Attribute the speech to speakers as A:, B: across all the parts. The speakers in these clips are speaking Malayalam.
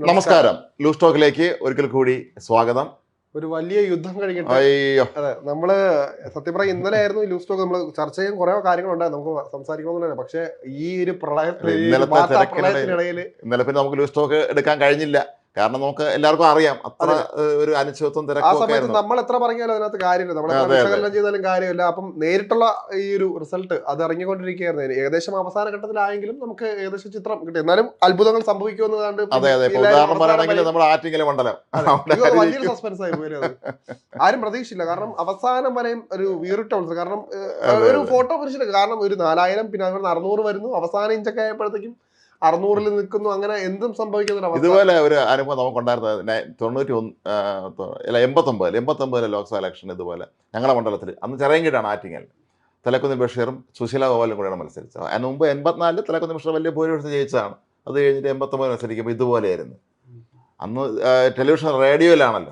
A: നമസ്കാരം. ലൂസ് ടോക്കിലേക്ക് ഒരിക്കൽ കൂടി സ്വാഗതം.
B: ഒരു വലിയ യുദ്ധം കഴിഞ്ഞിട്ട്
A: അയ്യോ,
B: അതെ നമ്മള് സത്യം പറയാം ഇന്നലെ ആയിരുന്നു ഈ ലൂസ് ടോക്ക് നമ്മൾ ചർച്ച ചെയ്യാൻ കുറെ കാര്യങ്ങളുണ്ടായിരുന്നു നമുക്ക് സംസാരിക്കണമെന്നുള്ളത്. പക്ഷെ ഈ ഒരു
A: ഇന്നലത്തെ
B: പ്രളയത്തിനിടയിൽ
A: ഇന്നലെ പിന്നെ നമുക്ക് ലൂസ് ടോക്ക് എടുക്കാൻ കഴിഞ്ഞില്ല. കാരണം നമുക്ക് എല്ലാവർക്കും അറിയാം അത്ര ഒരു അനിശ്ചിതത്വം
B: ആ
A: തിരക്കും ഒക്കെ
B: സമയത്ത്
A: ആയിരുന്നു.
B: നമ്മൾ എത്ര പറഞ്ഞാലും അതിനകത്ത് കാര്യമില്ല, നമ്മൾ
A: അതെ, അതെ.
B: വിശകലനം ചെയ്താലും കാര്യമില്ല. അപ്പം നേരിട്ടുള്ള ഈ ഒരു റിസൾട്ട് അത് ഇറങ്ങിക്കൊണ്ടിരിക്കുകയായിരുന്നു. ഏകദേശം അവസാന ഘട്ടത്തിലായെങ്കിലും നമുക്ക് ഏകദേശം ചിത്രം കിട്ടി. എന്നാലും അത്ഭുതങ്ങൾ സംഭവിക്കുമെന്ന് കണ്ട്
A: അതെ അതെ. ഇപ്പൊ ഉദാഹരണം പറയുകയാണെങ്കിൽ നമ്മുടെ ആറ്റിങ്ങൽ മണ്ഡലം
B: വലിയൊരു സസ്പെൻസ് ആയി പോയി. ആരും പ്രതീക്ഷിച്ചില്ല. കാരണം അവസാനം വരെയും ഒരു വീറിട്ട മത്സരം. കാരണം ഒരു ഫോട്ടോ പരിശീലനം, കാരണം ഒരു 4000 പിന്നെ അതുപോലെ 600 വരുന്നു, അവസാന ഇഞ്ചൊക്കെ ആയപ്പോഴത്തേക്കും 600-ൽ നിൽക്കുന്നു. അങ്ങനെ എന്തും സംഭവിക്കുന്ന
A: ഇതുപോലെ ഒരു അനുഭവം നമുക്കുണ്ടായിരുന്നത് 89 ലോക്സഭ ഇലക്ഷൻ ഇതുപോലെ ഞങ്ങളുടെ മണ്ഡലത്തിൽ അന്ന് ചെറിയങ്കീടാണ് ആറ്റിങ്ങൽ. തലക്കുന്ന് ബഷീറും സുശീല ഗോപാലും കൂടെയാണ് മത്സരിച്ചത്. അതിന് മുമ്പ് 84 തലക്കുന്ന് ബഷീർ വലിയ ഭൂരിപക്ഷം ജയിച്ചതാണ്. അത് കഴിഞ്ഞിട്ട് 89 മത്സരിക്കുമ്പോൾ ഇതുപോലെയായിരുന്നു. അന്ന് ടെലിവിഷൻ റേഡിയോയിലാണല്ലോ.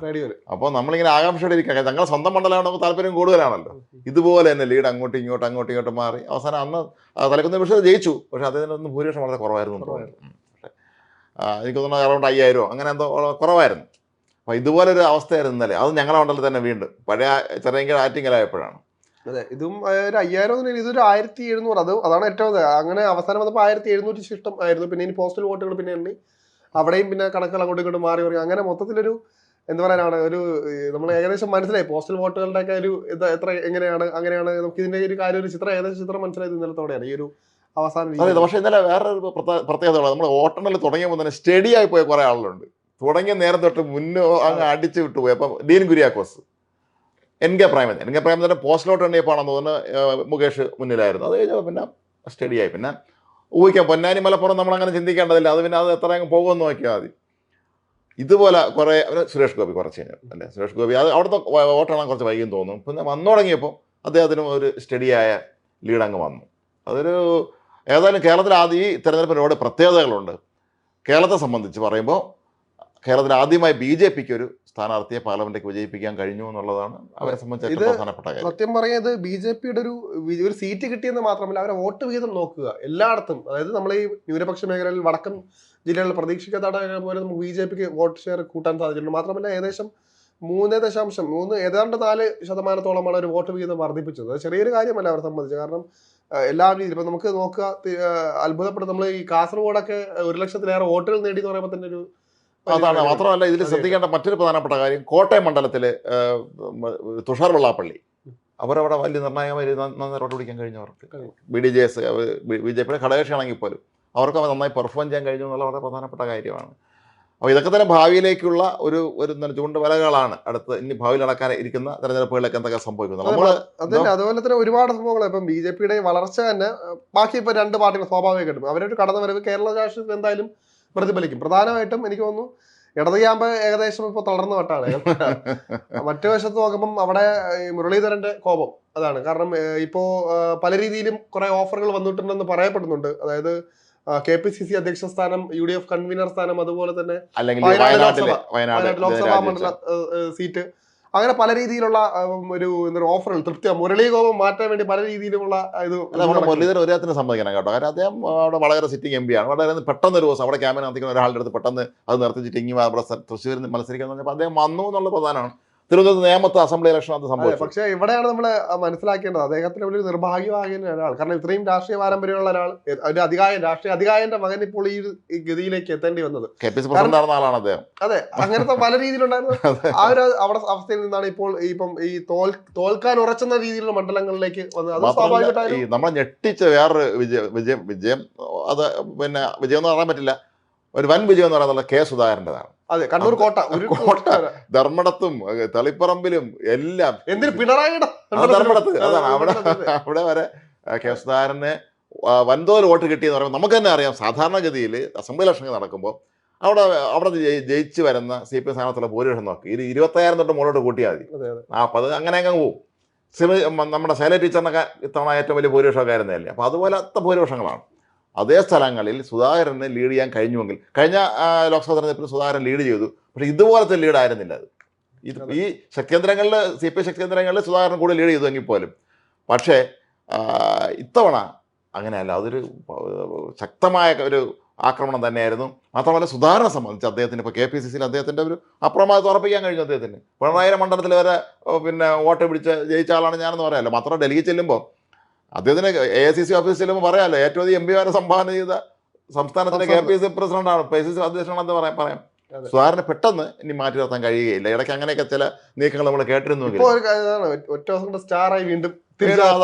A: അപ്പോൾ നമ്മളിങ്ങനെ ആകാംക്ഷയോടെ ഇരിക്കുക. ഞങ്ങളുടെ സ്വന്തം മണ്ഡലമാണ്, നമുക്ക് താല്പര്യം കൂടുതലാണല്ലോ. ഇതുപോലെ തന്നെ ലീഡ് അങ്ങോട്ടും ഇങ്ങോട്ടും മാറി അവസാനം അന്ന് തലക്കുന്ന് ബഷീർ ജയിച്ചു. പക്ഷേ അദ്ദേഹത്തിനൊന്നും ഭൂരിപക്ഷം വളരെ കുറവായിരുന്നു എന്ന് തോന്നുന്നു. എനിക്ക് തോന്നുന്നു അറൗണ്ട് 5000 അങ്ങനെ എന്തോ കുറവായിരുന്നു. അപ്പോൾ ഇതുപോലൊരു അവസ്ഥയായിരുന്നു ഇന്നലെ. അത് ഞങ്ങളുടെ മണ്ഡലത്തിൽ തന്നെ വീണ്ടും പഴയ ചെറിയ ആറ്റിങ്ങലായപ്പോഴാണ്.
B: അതെ, ഇതും ഒരു 5000, ഇതൊരു 1700. അതാണ് ഏറ്റവും അങ്ങനെ അവസാനം വന്നപ്പോൾ 1700 ശിഷ്ടം ആയിരുന്നു. പിന്നെ ഇനി പോസ്റ്റൽ വോട്ടുകൾ പിന്നെ എണ്ണി അവിടെയും പിന്നെ കണക്കുകൾ അങ്ങോട്ടും ഇങ്ങോട്ടും മാറി പറയും. അങ്ങനെ മൊത്തത്തിലൊരു എന്താ പറയാനാണ് ഒരു നമ്മൾ ഏകദേശം മനസ്സിലായി പോസ്റ്റൽ വോട്ടുകളുടെ ഒക്കെ ഒരു ഇത് എത്ര എങ്ങനെയാണ് അങ്ങനെയാണ് നമുക്ക് ഇതിന്റെ ഒരു കാര്യം ഒരു ചിത്രം ഏകദേശം ചിത്രം മനസ്സിലായത് ഇന്നലത്തോടെയാണ് ഈ ഒരു അവസാനം.
A: അതെ, പക്ഷേ ഇന്നലെ വേറൊരു പ്രത്യേകത ഉള്ളത്, നമ്മൾ വോട്ടെണ്ണൽ തുടങ്ങിയപ്പോൾ തന്നെ സ്റ്റഡി ആയി പോയ കുറേ ആളുകളുണ്ട്. തുടങ്ങിയ നേരം തൊട്ട് മുന്നേ അങ്ങ് അടിച്ചു വിട്ടുപോയി. അപ്പം Dean Kuriakose, N K Premachandran postal എണ്ണിയപ്പോഴാണെന്ന് തോന്നുന്നു മുകേഷ് മുന്നിലായിരുന്നു. അത് കഴിഞ്ഞപ്പോൾ പിന്നെ സ്റ്റഡിയായി. പിന്നെ ഊഹിക്കാം, പൊന്നാനി മലപ്പുറം നമ്മളങ്ങനെ ചിന്തിക്കേണ്ടതില്ല. അത് പിന്നെ അത് എത്ര അങ്ങ് പോകുമെന്ന് നോക്കിയാൽ മതി. ഇതുപോലെ കുറേ സുരേഷ് ഗോപി കുറച്ച് കഴിഞ്ഞു അല്ലേ, സുരേഷ് ഗോപി അത് അവിടുത്തെ വോട്ടെണ്ണം കുറച്ച് വൈകിയും തോന്നും. പിന്നെ വന്നു തുടങ്ങിയപ്പോൾ അദ്ദേഹത്തിനും ഒരു സ്റ്റഡിയായ ലീഡ് അങ്ങ് വന്നു. അതൊരു ഏതായാലും കേരളത്തിൽ ആദ്യം ഈ തെരഞ്ഞെടുപ്പിന് ഒരുപാട് പ്രത്യേകതകളുണ്ട്. കേരളത്തെ സംബന്ധിച്ച് പറയുമ്പോൾ കേരളത്തിൽ ആദ്യമായി BJPക്ക് ഒരു സ്ഥാനാർത്ഥിയെ പാർലമെന്റിലേക്ക് വിജയിപ്പിക്കാൻ കഴിഞ്ഞു എന്നുള്ളതാണ് അവരെ സംബന്ധിച്ച് ഏറ്റവും പ്രധാനപ്പെട്ട കാര്യം.
B: സത്യം പറയുന്നത് BJPയുടെ ഒരു സീറ്റ് കിട്ടിയെന്ന് മാത്രമല്ല അവരെ വോട്ട് വിഹിതം നോക്കുക എല്ലായിടത്തും. അതായത് നമ്മൾ ഈ ന്യൂനപക്ഷ മേഖലയിൽ വടക്കൻ ജില്ലകളിൽ പ്രതീക്ഷിക്കാത്ത പോലെ നമുക്ക് BJPക്ക് വോട്ട് ഷെയർ കൂട്ടാൻ സാധിച്ചിട്ടുണ്ട്. മാത്രമല്ല ഏകദേശം 3.3 ഏതാണ്ട് 4% ഒരു വോട്ട് വിഹിതം വർദ്ധിപ്പിച്ചത്. അത് ചെറിയൊരു കാര്യമല്ല അവരെ സംബന്ധിച്ച്. കാരണം എല്ലാ രീതിയിലും ഇപ്പം നമുക്ക് നോക്കുക, അത്ഭുതപ്പെടും. നമ്മൾ ഈ കാസർഗോഡൊക്കെ 1,00,000-ലേറെ വോട്ടുകൾ നേടി എന്ന് പറയുമ്പോൾ തന്നെ ഒരു
A: അതാണ്. മാത്രമല്ല ഇതിൽ ശ്രദ്ധിക്കേണ്ട മറ്റൊരു പ്രധാനപ്പെട്ട കാര്യം, കോട്ടയം മണ്ഡലത്തിൽ തുഷാർ വെള്ളാപ്പള്ളി അവരവിടെ വലിയ നിർണായകമായി നന്നായി വോട്ട് പിടിക്കാൻ കഴിഞ്ഞവർക്ക്. BDJS BJPയുടെ ഘടകകക്ഷിയാണെങ്കിൽ പോലും അവർക്ക് നന്നായി പെർഫോം ചെയ്യാൻ കഴിഞ്ഞു എന്നുള്ള വളരെ പ്രധാനപ്പെട്ട കാര്യമാണ്. അപ്പോൾ ഇതൊക്കെ തന്നെ ഭാവിയിലേക്കുള്ള ഒരു ചൂണ്ടുവലകളാണ്. അടുത്ത് ഇനി ഭാവിയിൽ നടക്കാൻ ഇരിക്കുന്ന തെരഞ്ഞെടുപ്പുകളിലൊക്കെ എന്തൊക്കെ സംഭവിക്കുന്നത്.
B: അതുപോലെ തന്നെ ഒരുപാട് സംഭവങ്ങൾ. ഇപ്പം BJPയുടെ വളർച്ച തന്നെ ബാക്കി ഇപ്പൊ 2 പാർട്ടികൾ സ്വാഭാവികമായിട്ടും അവരൊരു കടന്നുവരവ് കേരള രാഷ്ട്രീയത്തിൽ എന്തായാലും പ്രതിഫലിക്കും. പ്രധാനമായിട്ടും എനിക്ക് തോന്നുന്നു ഇടത് ക്യാമ്പ് ഏകദേശം ഇപ്പോൾ തളർന്നു വട്ടാണ്. മറ്റു വശത്ത് നോക്കുമ്പം അവിടെ മുരളീധരന്റെ കോപം അതാണ്. കാരണം ഇപ്പോ പല രീതിയിലും കുറെ ഓഫറുകൾ വന്നിട്ടുണ്ടെന്ന് പറയപ്പെടുന്നുണ്ട്. അതായത് KPCC അധ്യക്ഷ സ്ഥാനം, UDF കൺവീനർ സ്ഥാനം, അതുപോലെ തന്നെ വയനാട് ലോക്സഭാ മണ്ഡല സീറ്റ്, അങ്ങനെ പല രീതിയിലുള്ള ഒരു ഓഫറുകൾ മുരളീ കോപം മാറ്റാൻ വേണ്ടി പല രീതിയിലുമുള്ള ഇത്
A: മുരളീധരൻ ഒരാത്തിന് സമ്മതിക്കണം കേട്ടോ. കാരണം അദ്ദേഹം അവിടെ വളരെ സിറ്റിംഗ് MP ആണ്. വളരെ പെട്ടെന്ന് ഒരു ദിവസം അവിടെ ക്യാമ്പിന് നടത്തിക്കുന്ന ഒരാളുടെ അടുത്ത് പെട്ടെന്ന് അത് നിർത്തിച്ചിട്ട് ഇങ്ങനെ അവിടെ തൃശ്ശൂരിൽ മത്സരിക്കാന്ന് പറഞ്ഞപ്പോൾ അദ്ദേഹം വന്നു എന്നുള്ള പ്രധാനമാണ്. തിരുവനന്തപുരത്ത് നേമത്ത് അസംബ്ലി ഇലക്ഷൻ അത് സംഭവിച്ചു.
B: പക്ഷേ ഇവിടെയാണ് നമ്മൾ മനസ്സിലാക്കേണ്ടത് അദ്ദേഹത്തിന് ഒരു നിർഭാഗ്യമായ ഒരാൾ. കാരണം ഇത്രയും രാഷ്ട്രീയ പാരമ്പര്യമുള്ള ഒരാൾ, ഒരു രാഷ്ട്രീയ അധികായന്റെ മകൻ ഇപ്പോൾ ഈ ഗതിയിലേക്ക് എത്തേണ്ടി വന്നത്.
A: KPCC പ്രസിഡന്റ് ആയിരുന്ന ആളാണ് അദ്ദേഹം.
B: അതെ, അങ്ങനത്തെ പല രീതിയിലുണ്ടായിരുന്നു. ആ ഒരു അവസ്ഥയിൽ നിന്നാണ് ഇപ്പോൾ ഈ തോൽക്കാൻ ഉറച്ചുന്ന രീതിയിലുള്ള മണ്ഡലങ്ങളിലേക്ക് വന്നത്. അത് സ്വാഭാവികമായിട്ടും
A: നമ്മളെ ഞെട്ടിച്ച വേറൊരു വിജയം അത് പിന്നെ വിജയം എന്ന് പറയാൻ പറ്റില്ല, ഒരു വൻ വിജയം എന്ന് പറയുന്നത് K. സുധാകരൻ്റെതാണ്.
B: അതെ, കണ്ണൂർ കോട്ട
A: ധർമ്മടത്തും തളിപ്പറമ്പിലും എല്ലാം
B: പിണറായിയുടെ
A: ധർമ്മടത്ത് അതാണ്. അവിടെ വരെ K. സുധാകരന് വൻതോൽ വോട്ട് കിട്ടിയെന്ന് പറയുമ്പോൾ നമുക്ക് തന്നെ അറിയാം. സാധാരണഗതിയിൽ അസംബ്ലി ഇലക്ഷൻ നടക്കുമ്പോൾ അവിടെ ജയിച്ച് വരുന്ന CPM സ്ഥാനത്തുള്ള ഭൂരിപക്ഷം നോക്കി 25,000 തൊട്ട് മുകളിലോട്ട് കൂട്ടിയാൽ മതി. 40 അങ്ങനെ അങ്ങ് പോവും. നമ്മുടെ ശൈല ടീച്ചറിനൊക്കെ ഇത്തവണ ഏറ്റവും വലിയ ഭൂരിപക്ഷമൊക്കെ ആയിരുന്നല്ലേ. അപ്പോൾ അതുപോലത്തെ ഭൂരിപക്ഷങ്ങളാണ്. അതേ സ്ഥലങ്ങളിൽ സുധാകരനെ ലീഡ് ചെയ്യാൻ കഴിഞ്ഞുവെങ്കിൽ, കഴിഞ്ഞ ലോക്സഭാ തെരഞ്ഞെടുപ്പിൽ സുധാകരൻ ലീഡ് ചെയ്തു, പക്ഷേ ഇതുപോലത്തെ ലീഡായിരുന്നില്ല അത്. ഈ ശക്തികേന്ദ്രങ്ങളിൽ CPM ശക്തികേന്ദ്രങ്ങളിൽ സുധാകരൻ കൂടെ ലീഡ് ചെയ്തുവെങ്കിൽ പോലും. പക്ഷേ ഇത്തവണ അങ്ങനെയല്ല. അതൊരു ശക്തമായ ആക്രമണം തന്നെയായിരുന്നു. മാത്രമല്ല സുധാകരനെ സംബന്ധിച്ച് അദ്ദേഹത്തിന് ഇപ്പോൾ KPCCയിൽ അദ്ദേഹത്തിൻ്റെ ഒരു അപ്രമാദം ഉറപ്പിക്കാൻ കഴിഞ്ഞു. അദ്ദേഹത്തിന് പിണറായി മണ്ഡലത്തിൽ വരെ പിന്നെ വോട്ട് പിടിച്ച് ജയിച്ച ആളാണ് ഞാനെന്ന് പറയാമല്ലോ. മാത്രമല്ല ഡൽഹി ചെല്ലുമ്പോൾ അദ്ദേഹത്തിന് AICC ഓഫീസിൽ ചെല്ലുമ്പോൾ പറയാമല്ലോ, ഏറ്റവും അധികം MP സംഭാവന ചെയ്ത സംസ്ഥാനത്തിൻ്റെ KPCC പ്രസിഡന്റാണ്, PCC അധ്യക്ഷനാണെന്ന് പറയാം. സുധാകരനെ പെട്ടെന്ന് ഇനി മാറ്റി നിർത്താൻ കഴിയുകയില്ല. ഇടയ്ക്ക് അങ്ങനെയൊക്കെ ചില നീക്കങ്ങൾ നമ്മൾ കേട്ടിരുന്നു.
B: ഒറ്റ ദിവസം കൊണ്ട് സ്റ്റാറായി വീണ്ടും
A: തീർച്ചയായും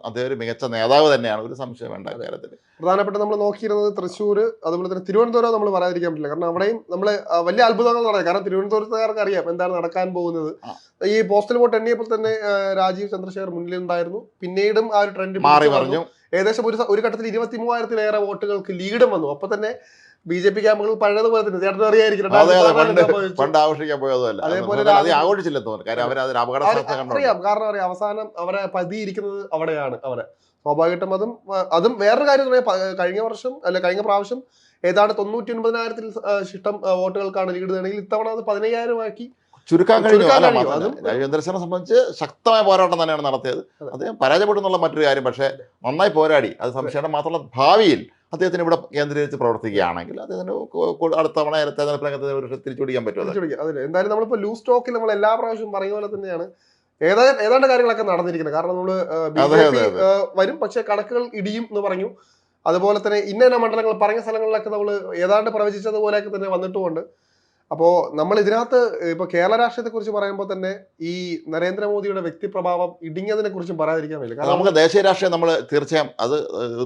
A: അദ്ദേഹം ഒരു മികച്ച നേതാവ് തന്നെയാണ്, ഒരു സംശയം വേണ്ട കാര്യത്തിൽ.
B: പ്രധാനപ്പെട്ട നമ്മൾ നോക്കിയിരുന്നത് തൃശ്ശൂർ, അതുപോലെ തന്നെ തിരുവനന്തപുരം നമ്മൾ പറയാതിരിക്കാൻ പറ്റില്ല. കാരണം അവിടെയും നമ്മൾ വലിയ അത്ഭുതങ്ങൾ നടക്കും. കാരണം തിരുവനന്തപുരത്തുകാർക്ക് അറിയാം എന്താണ് നടക്കാൻ പോകുന്നത്. ഈ പോസ്റ്റൽ വോട്ട് എണ്ണിയപ്പോൾ തന്നെ രാജീവ് ചന്ദ്രശേഖർ മുന്നിലുണ്ടായിരുന്നു. പിന്നീടും ആ ഒരു ട്രെൻഡ്
A: മാറി പറഞ്ഞു.
B: ഏകദേശം ഒരു ഘട്ടത്തിൽ 23,000-ലേറെ വോട്ടുകൾക്ക് ലീഡും വന്നു. അപ്പൊ തന്നെ BJP ക്യാമ്പുകൾ പഴയതുപോലെ തന്നെ ചേട്ടൻ അറിയായിരിക്കും
A: പണ്ട് ആഘോഷിക്കാൻ പോയതല്ല.
B: അതേപോലെ
A: ആഘോഷിച്ചില്ലെന്ന് തോന്നുന്നു. കാര്യം അവർ അതിൽ
B: അറിയാം. കാരണം അറിയാം അവസാനം അവരെ പതിയിരിക്കുന്നത് അവിടെയാണ്. അവരെ സ്വാഭാവികമായിട്ടും അതും വേറൊരു കാര്യം കഴിഞ്ഞ പ്രാവശ്യം ഏതാണ്ട് 99,000-ൽ ശിഷ്ടം വോട്ടുകൾക്കാണ് ലീഡ് നേടുന്നെങ്കിൽ ഇത്തവണ അത് 15,000 ആക്കി
A: ചുരുക്കാൻ കഴിഞ്ഞു. രാജേന്ദ്രനെ സംബന്ധിച്ച് ശക്തമായ പോരാട്ടം തന്നെയാണ് നടത്തിയത്. അദ്ദേഹം പരാജയപ്പെട്ടു എന്നുള്ള മറ്റൊരു കാര്യം. പക്ഷേ നന്നായി പോരാടി. അത് സംശയം മാത്രമല്ല, ഭാവിയിൽ അദ്ദേഹത്തിന് ഇവിടെ കേന്ദ്രീകരിച്ച് പ്രവർത്തിക്കുകയാണെങ്കിൽ അദ്ദേഹത്തിന് അടുത്ത തവണ തെരഞ്ഞെടുപ്പ് രംഗത്ത് തിരിച്ചുപിടിക്കാൻ പറ്റും.
B: എന്തായാലും നമ്മളിപ്പോൾ ലൂസ് സ്റ്റോക്കിൽ നമ്മൾ എല്ലാ പ്രാവശ്യവും പറയുന്ന പോലെ തന്നെയാണ് ഏതാണ്ട് കാര്യങ്ങളൊക്കെ നടന്നിരിക്കുന്നത്. കാരണം നമ്മൾ BJP വരും, പക്ഷേ കണക്കുകൾ ഇടിയും എന്ന് പറഞ്ഞു. അതുപോലെ തന്നെ ഇന്ന മണ്ഡലങ്ങൾ പറഞ്ഞ സ്ഥലങ്ങളിലൊക്കെ നമ്മൾ ഏതാണ്ട് പ്രവചിച്ചതുപോലെയൊക്കെ തന്നെ വന്നിട്ടുമുണ്ട്. അപ്പോൾ നമ്മൾ ഇതിനകത്ത് ഇപ്പോൾ കേരള രാഷ്ട്രീയത്തെ കുറിച്ച് പറയുമ്പോൾ തന്നെ ഈ നരേന്ദ്രമോദിയുടെ വ്യക്തിപ്രഭാവം ഇടിഞ്ഞതിനെ കുറിച്ചും പറയാതിരിക്കാൻ പറ്റില്ല. കാരണം
A: നമുക്ക് ദേശീയ രാഷ്ട്രീയം നമ്മൾ തീർച്ചയായും അത്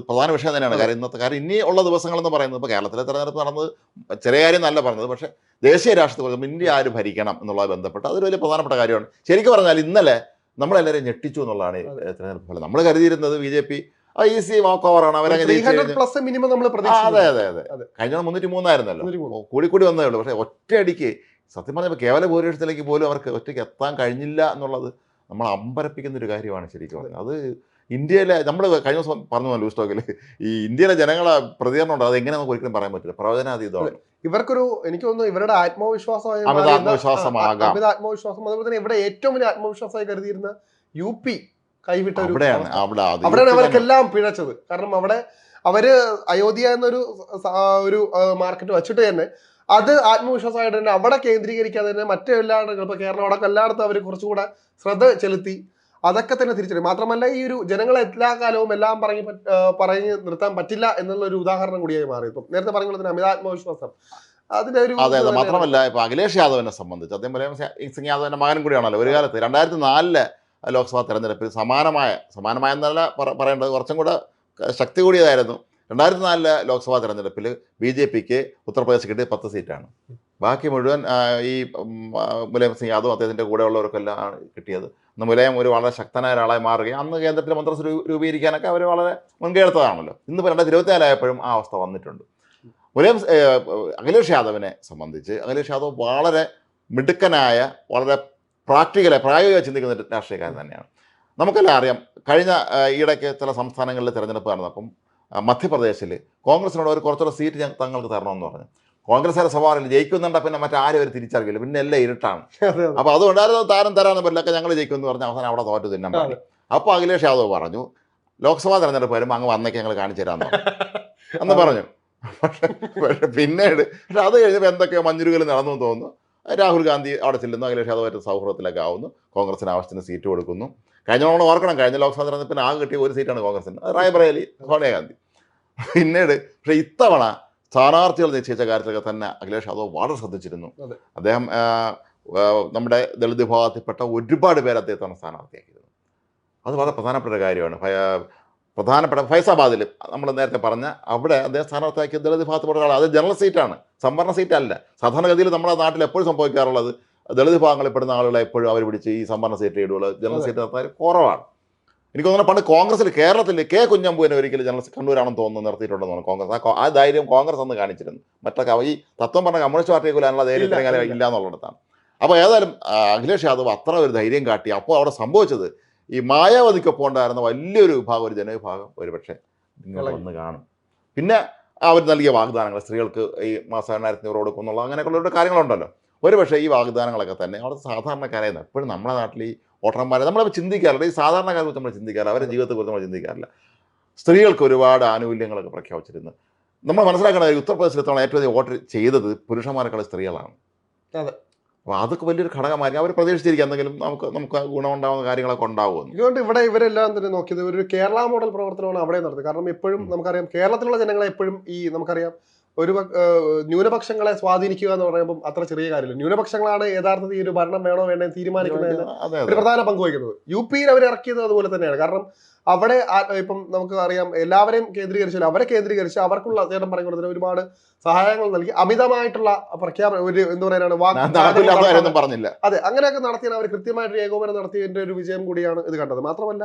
A: പ്രധാന വിഷയം തന്നെയാണ്. കാര്യം ഇന്നത്തെ കാര്യം ഇനി ഉള്ള ദിവസങ്ങളെന്ന് പറയുന്നത് ഇപ്പോൾ കേരളത്തിലെ തെരഞ്ഞെടുപ്പ് നടന്നത് ചെറിയ കാര്യം നല്ല പറഞ്ഞത്. പക്ഷേ ദേശീയ രാഷ്ട്രീയത്തിൽ ഇന്ത്യ ആര് ഭരിക്കണം എന്നുള്ളത് ബന്ധപ്പെട്ട് അതൊരു വലിയ പ്രധാനപ്പെട്ട കാര്യമാണ്. ശരിക്കും പറഞ്ഞാൽ ഇന്നലെ നമ്മളെല്ലാവരും ഞെട്ടിച്ചു എന്നുള്ളതാണ് ഈ തെരഞ്ഞെടുപ്പ് ഫലം. നമ്മൾ കരുതിയിരുന്നത് BJP ഈസി വാക്ക് ഓവറാണ്, അവരങ്ങനെ
B: മിനിമം നമ്മൾ
A: അതെ. കഴിഞ്ഞ 303 ആയിരുന്നല്ലോ, കൂടി വന്നേ ഉള്ളൂ. പക്ഷേ ഒറ്റയടിക്ക് സത്യം പറഞ്ഞപ്പോൾ കേവല ഭൂരിപക്ഷത്തിലേക്ക് പോലും അവർക്ക് ഒറ്റയ്ക്ക് എത്താൻ കഴിഞ്ഞില്ല എന്നുള്ളത് നമ്മൾ അമ്പരപ്പിക്കുന്ന ഒരു കാര്യമാണ് ശരിക്കും പറഞ്ഞത്. അത് ഇന്ത്യയിലെ നമ്മൾ കഴിഞ്ഞ ദിവസം പറഞ്ഞു ലൂസ് സ്റ്റോക്കിൽ ഈ ഇന്ത്യയിലെ ജനങ്ങളെ പ്രതികരണം ഉണ്ട്. അത് എങ്ങനെ നമുക്ക് ഒരിക്കലും പറയാൻ പറ്റില്ല, പ്രവചനാതീതമാണ്.
B: ഇവർക്കൊരു എനിക്ക് തോന്നുന്നു ഇവരുടെ ആത്മവിശ്വാസമാകാം. ആത്മവിശ്വാസം അതുപോലെ തന്നെ ഇവിടെ ഏറ്റവും വലിയ ആത്മവിശ്വാസമായി കരുതിയിരുന്ന UP കൈവിട്ട അവിടെയാണ് അവർക്കെല്ലാം പിഴച്ചത്. കാരണം അവിടെ അവര് അയോധ്യ എന്നൊരു മാർക്കറ്റ് വെച്ചിട്ട് തന്നെ അത് ആത്മവിശ്വാസമായിട്ട് തന്നെ അവിടെ കേന്ദ്രീകരിക്കാതെ തന്നെ മറ്റെല്ലായിടത്തും ഇപ്പൊ കേരളം അടക്കം എല്ലായിടത്തും അവർ കുറച്ചുകൂടെ ശ്രദ്ധ ചെലുത്തി അതൊക്കെ തന്നെ തിരിച്ചറിയും. മാത്രമല്ല ഈ ഒരു ജനങ്ങളെ എല്ലാ കാലവും എല്ലാം പറഞ്ഞ് നിർത്താൻ പറ്റില്ല എന്നുള്ള ഒരു ഉദാഹരണം കൂടിയായി മാറി. ഇപ്പം നേരത്തെ പറഞ്ഞ തന്നെ അമിതാത്മവിശ്വാസം അതിന്റെ ഒരു
A: അതെ. മാത്രമല്ല ഇപ്പൊ അഖിലേഷ് യാദവിനെ സംബന്ധിച്ച് അദ്ദേഹം സിംഗ് യാദവിന്റെ മകനും കൂടിയാണല്ലോ. ഒരു കാലത്ത് 2004 ലോക്സഭാ തെരഞ്ഞെടുപ്പിൽ സമാനമായ എന്നല്ല പറയേണ്ടത്, കുറച്ചും കൂടെ ശക്തി കൂടിയതായിരുന്നു. 2004 ലോക്സഭാ തെരഞ്ഞെടുപ്പിൽ BJPക്ക് ഉത്തർപ്രദേശ് കിട്ടിയ 10 സീറ്റാണ്. ബാക്കി മുഴുവൻ ഈ മുലായം സിംഗ് യാദവ് അദ്ദേഹത്തിൻ്റെ കൂടെയുള്ളവർക്കെല്ലാം കിട്ടിയത്. അന്ന് മുലായം ഒരു വളരെ ശക്തനായ ഒരാളായി മാറുകയും അന്ന് കേന്ദ്രത്തിൽ മന്ത്രിസഭ രൂപീകരിക്കാനൊക്കെ അവർ വളരെ മുൻകൈ എടുത്തതാണല്ലോ. ഇന്നിപ്പോൾ 2024 ആയപ്പോഴും ആ അവസ്ഥ വന്നിട്ടുണ്ട്. അഖിലേഷ് യാദവിനെ സംബന്ധിച്ച് അഖിലേഷ് യാദവ് വളരെ മിടുക്കനായ, വളരെ പ്രായോഗികമായി ചിന്തിക്കുന്ന ഒരു രാഷ്ട്രീയക്കാരൻ തന്നെയാണ്. നമുക്കെല്ലാം അറിയാം, കഴിഞ്ഞ ഈയിടയ്ക്ക് ചില സംസ്ഥാനങ്ങളിൽ തിരഞ്ഞെടുപ്പ് നടന്നപ്പം മധ്യപ്രദേശിൽ കോൺഗ്രസിനോട് ഒരു കുറച്ചുകൂടെ സീറ്റ് തങ്ങൾക്ക് തരണമെന്ന് പറഞ്ഞു. കോൺഗ്രസ്സുകാരെ സ്വഭാവം ജയിക്കുന്നുണ്ട പിന്നെ മറ്റാരും അവർ തിരിച്ചറിയില്ല, പിന്നെ എല്ലാം ഇരുട്ടാണ്. അപ്പോൾ അതുകൊണ്ടായിരുന്നു തരാമെന്ന് പറ്റില്ലൊക്കെ ഞങ്ങൾ ജയിക്കുമെന്ന് പറഞ്ഞ് അവസാനം അവിടെ തോറ്റു തിന്നാൻ പറഞ്ഞു. അപ്പോൾ അഖിലേഷ് യാദവ് പറഞ്ഞു ലോക്സഭാ തെരഞ്ഞെടുപ്പ് വരുമ്പോൾ അങ്ങ് വന്നേക്ക് ഞങ്ങൾ കാണിച്ചു തരാമെന്ന് പറഞ്ഞു. പക്ഷെ പിന്നീട് അത് കഴിഞ്ഞപ്പോൾ എന്തൊക്കെയോ മഞ്ഞുരുകൽ നടന്നു തോന്നുന്നു. രാഹുൽ ഗാന്ധി അവിടെ ചെല്ലുന്നു, അഖിലേഷ് യാദവായിട്ട് സൗഹൃദത്തിലൊക്കെ ആവുന്നു, കോൺഗ്രസിന് ആവശ്യത്തിന് സീറ്റ് കൊടുക്കുന്നു. കഴിഞ്ഞ നമ്മൾ ഓർക്കണം, കഴിഞ്ഞ ലോക്സഭാ തെരഞ്ഞെടുപ്പിന് ആകെ കിട്ടിയ ഒരു സീറ്റാണ് കോൺഗ്രസിന്, റായ്ബറേലി സോണിയാഗാന്ധി. പിന്നീട് പക്ഷേ ഇത്തവണ സ്ഥാനാർത്ഥികൾ നിശ്ചയിച്ച കാര്യത്തിലൊക്കെ തന്നെ അഖിലേഷ് യാദവ് വളരെ ശ്രദ്ധിച്ചിരുന്നു. അദ്ദേഹം നമ്മുടെ ദളിത് വിഭാഗത്തിൽപ്പെട്ട ഒരുപാട് പേര് അദ്ദേഹത്താണ് സ്ഥാനാർത്ഥിയാക്കിയിരുന്നു. അത് വളരെ പ്രധാനപ്പെട്ട ഒരു കാര്യമാണ്. ഫൈസാബാദിൽ നമ്മൾ നേരത്തെ പറഞ്ഞ അവിടെ അദ്ദേഹം സ്ഥാനാർത്ഥിയാക്കിയ ദളിത് വിഭാഗത്തിൽപ്പെട്ട ഒരാൾ. അത് ജനറൽ സീറ്റാണ്, സംവരണ സീറ്റല്ല. സാധാരണഗതിയിൽ നമ്മുടെ നാട്ടിൽ എപ്പോഴും സംഭവിക്കാറുള്ളത് ദളിത് വിഭാഗങ്ങളിൽ പെടുന്ന ആളുകളെ എപ്പോഴും അവർ പിടിച്ച് ഈ സംവരണ സീറ്റ് ഇടുക, ജനറൽ സീറ്റ് നടത്താൻ കുറവാണ്. എനിക്ക് തോന്നുന്നു പണ്ട് കോൺഗ്രസിൽ കേരളത്തിൽ കെ കുഞ്ഞമ്പുവിനെ ഒരിക്കലും ജനറൽ കണ്ണൂരാണെന്ന് തോന്നുന്നു നിർത്തിയിട്ടുണ്ടെന്ന് തോന്നുന്നു. കോൺഗ്രസ് ആ ധൈര്യം കോൺഗ്രസ് അന്ന് കാണിച്ചിരുന്നു. മറ്റൊക്കെ ഈ തത്വം പറഞ്ഞ കമ്മ്യൂണിസ്റ്റ് പാർട്ടിയെ കൊല്ലാനുള്ള ധൈര്യം ഇല്ല എന്നുള്ളിടത്താണ്. അപ്പോൾ ഏതായാലും അഖിലേഷ് യാദവ് അത്ര ഒരു ധൈര്യം കാട്ടി. അപ്പോൾ അവിടെ സംഭവിച്ചത് ഈ മായാവതിക്കൊപ്പം ഉണ്ടായിരുന്ന വലിയൊരു വിഭാഗം, ഒരു ജനവിഭാഗം ഒരുപക്ഷെ നിങ്ങൾ വന്ന് കാണും. പിന്നെ അവർ നൽകിയ വാഗ്ദാനങ്ങൾ, സ്ത്രീകൾക്ക് ഈ മാസം 8,500 കൊടുക്കുന്നുള്ള അങ്ങനെയൊക്കെയുള്ള കാര്യങ്ങളുണ്ടല്ലോ. ഒരുപക്ഷെ ഈ വാഗ്ദാനങ്ങളൊക്കെ തന്നെ അവിടെ സാധാരണക്കാരായിരുന്നു. എപ്പോഴും നമ്മുടെ നാട്ടിൽ ഈ വോട്ടർമാരെ നമ്മളത് ചിന്തിക്കാറില്ല, ഈ സാധാരണക്കാരെ കുറിച്ച് നമ്മൾ ചിന്തിക്കാറില്ല, അവരുടെ ജീവിതത്തെക്കുറിച്ച് നമ്മൾ ചിന്തിക്കാറില്ല. സ്ത്രീകൾക്ക് ഒരുപാട് ആനുകൂല്യങ്ങളൊക്കെ പ്രഖ്യാപിച്ചിരുന്നു. നമ്മൾ മനസ്സിലാക്കേണ്ടത് ഉത്തർപ്രദേശിൽ ഇത്തവണ ഏറ്റവും അധികം വോട്ട് ചെയ്തത് പുരുഷന്മാരെക്കാൾ സ്ത്രീകളാണ്.
B: അതെ.
A: അപ്പോൾ അതൊക്കെ വലിയൊരു ഘടകമായിരിക്കും. അവർ പ്രതീക്ഷിച്ചിരിക്കുക എന്തെങ്കിലും നമുക്ക് ഗുണമുണ്ടാകുന്ന കാര്യങ്ങളൊക്കെ ഉണ്ടാവുമെന്ന്.
B: ഇതുകൊണ്ട് ഇവിടെ ഇവരെല്ലാം തന്നെ നോക്കിയത് ഒരു കേരള മോഡൽ പ്രവർത്തനമാണ് അവിടെ നടത്തുന്നത്. കാരണം എപ്പോഴും നമുക്കറിയാം കേരളത്തിലുള്ള ജനങ്ങളെ എപ്പോഴും നമുക്കറിയാം ഒരു ന്യൂനപക്ഷങ്ങളെ സ്വാധീനിക്കുക എന്ന് പറയുമ്പോൾ അത്ര ചെറിയ കാര്യമില്ല. ന്യൂനപക്ഷങ്ങളാണ് യഥാർത്ഥത്തിൽ ഈ ഒരു ഭരണം വേണോ വേണ്ടേ തീരുമാനിക്കുന്നതിന് ഒരു പ്രധാന പങ്ക് വഹിക്കുന്നത്. UP-യിൽ അവർ ഇറക്കിയത് അതുപോലെ തന്നെയാണ്. കാരണം അവിടെ ഇപ്പം നമുക്ക് അറിയാം എല്ലാവരെയും കേന്ദ്രീകരിച്ചാൽ അവരെ കേന്ദ്രീകരിച്ച് അവർക്കുള്ള ചേട്ടൻ പറയുന്നതിന് ഒരുപാട് സഹായങ്ങൾ നൽകി അമിതമായിട്ടുള്ള പ്രഖ്യാപനം ഒരു എന്താ പറയാനാണ്
A: പറഞ്ഞില്ല.
B: അതെ, അങ്ങനെയൊക്കെ നടത്തിയാണ് അവർ കൃത്യമായിട്ട് ഏകോപനം നടത്തിയതിന്റെ ഒരു വിജയം കൂടിയാണ് ഇത് കണ്ടത്. മാത്രമല്ല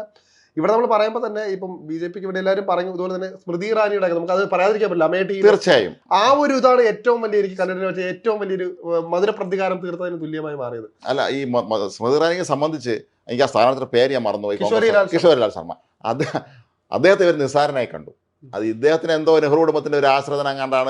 B: ഇവിടെ നമ്മൾ പറയുമ്പോൾ തന്നെ ഇപ്പം BJP-ക്ക് ഇവിടെ എല്ലാവരും പറഞ്ഞു. ഇതുപോലെ തന്നെ സ്മൃതി ഇറാനിയുടെ നമുക്ക് അത് പറയാതിരിക്കാൻ പറ്റില്ല. അമേഠി
A: തീർച്ചയായും ആ
B: ഒരു ഇതാണ് ഏറ്റവും വലിയ എനിക്ക് കണ്ടിട്ട് വെച്ചാൽ ഏറ്റവും വലിയൊരു മധുര പ്രതികാരം തീർത്തതിന് തുല്യമായി മാറിയത്.
A: അല്ല, ഈ സ്മൃതി ഇറാനിയെ സംബന്ധിച്ച് എനിക്ക് ആ സ്ഥാനത്തിന്റെ പേര് ഞാൻ മറന്നുപോയി. കിഷോരിലാൽ ശർമ്മ. അദ്ദേഹത്തെ ഒരു നിസ്സാരനായി കണ്ടു. അത് ഇദ്ദേഹത്തിന് എന്തോ നെഹ്റു കുടുംബത്തിന്റെ ഒരു ആശ്രിതനം കണ്ടാണ്.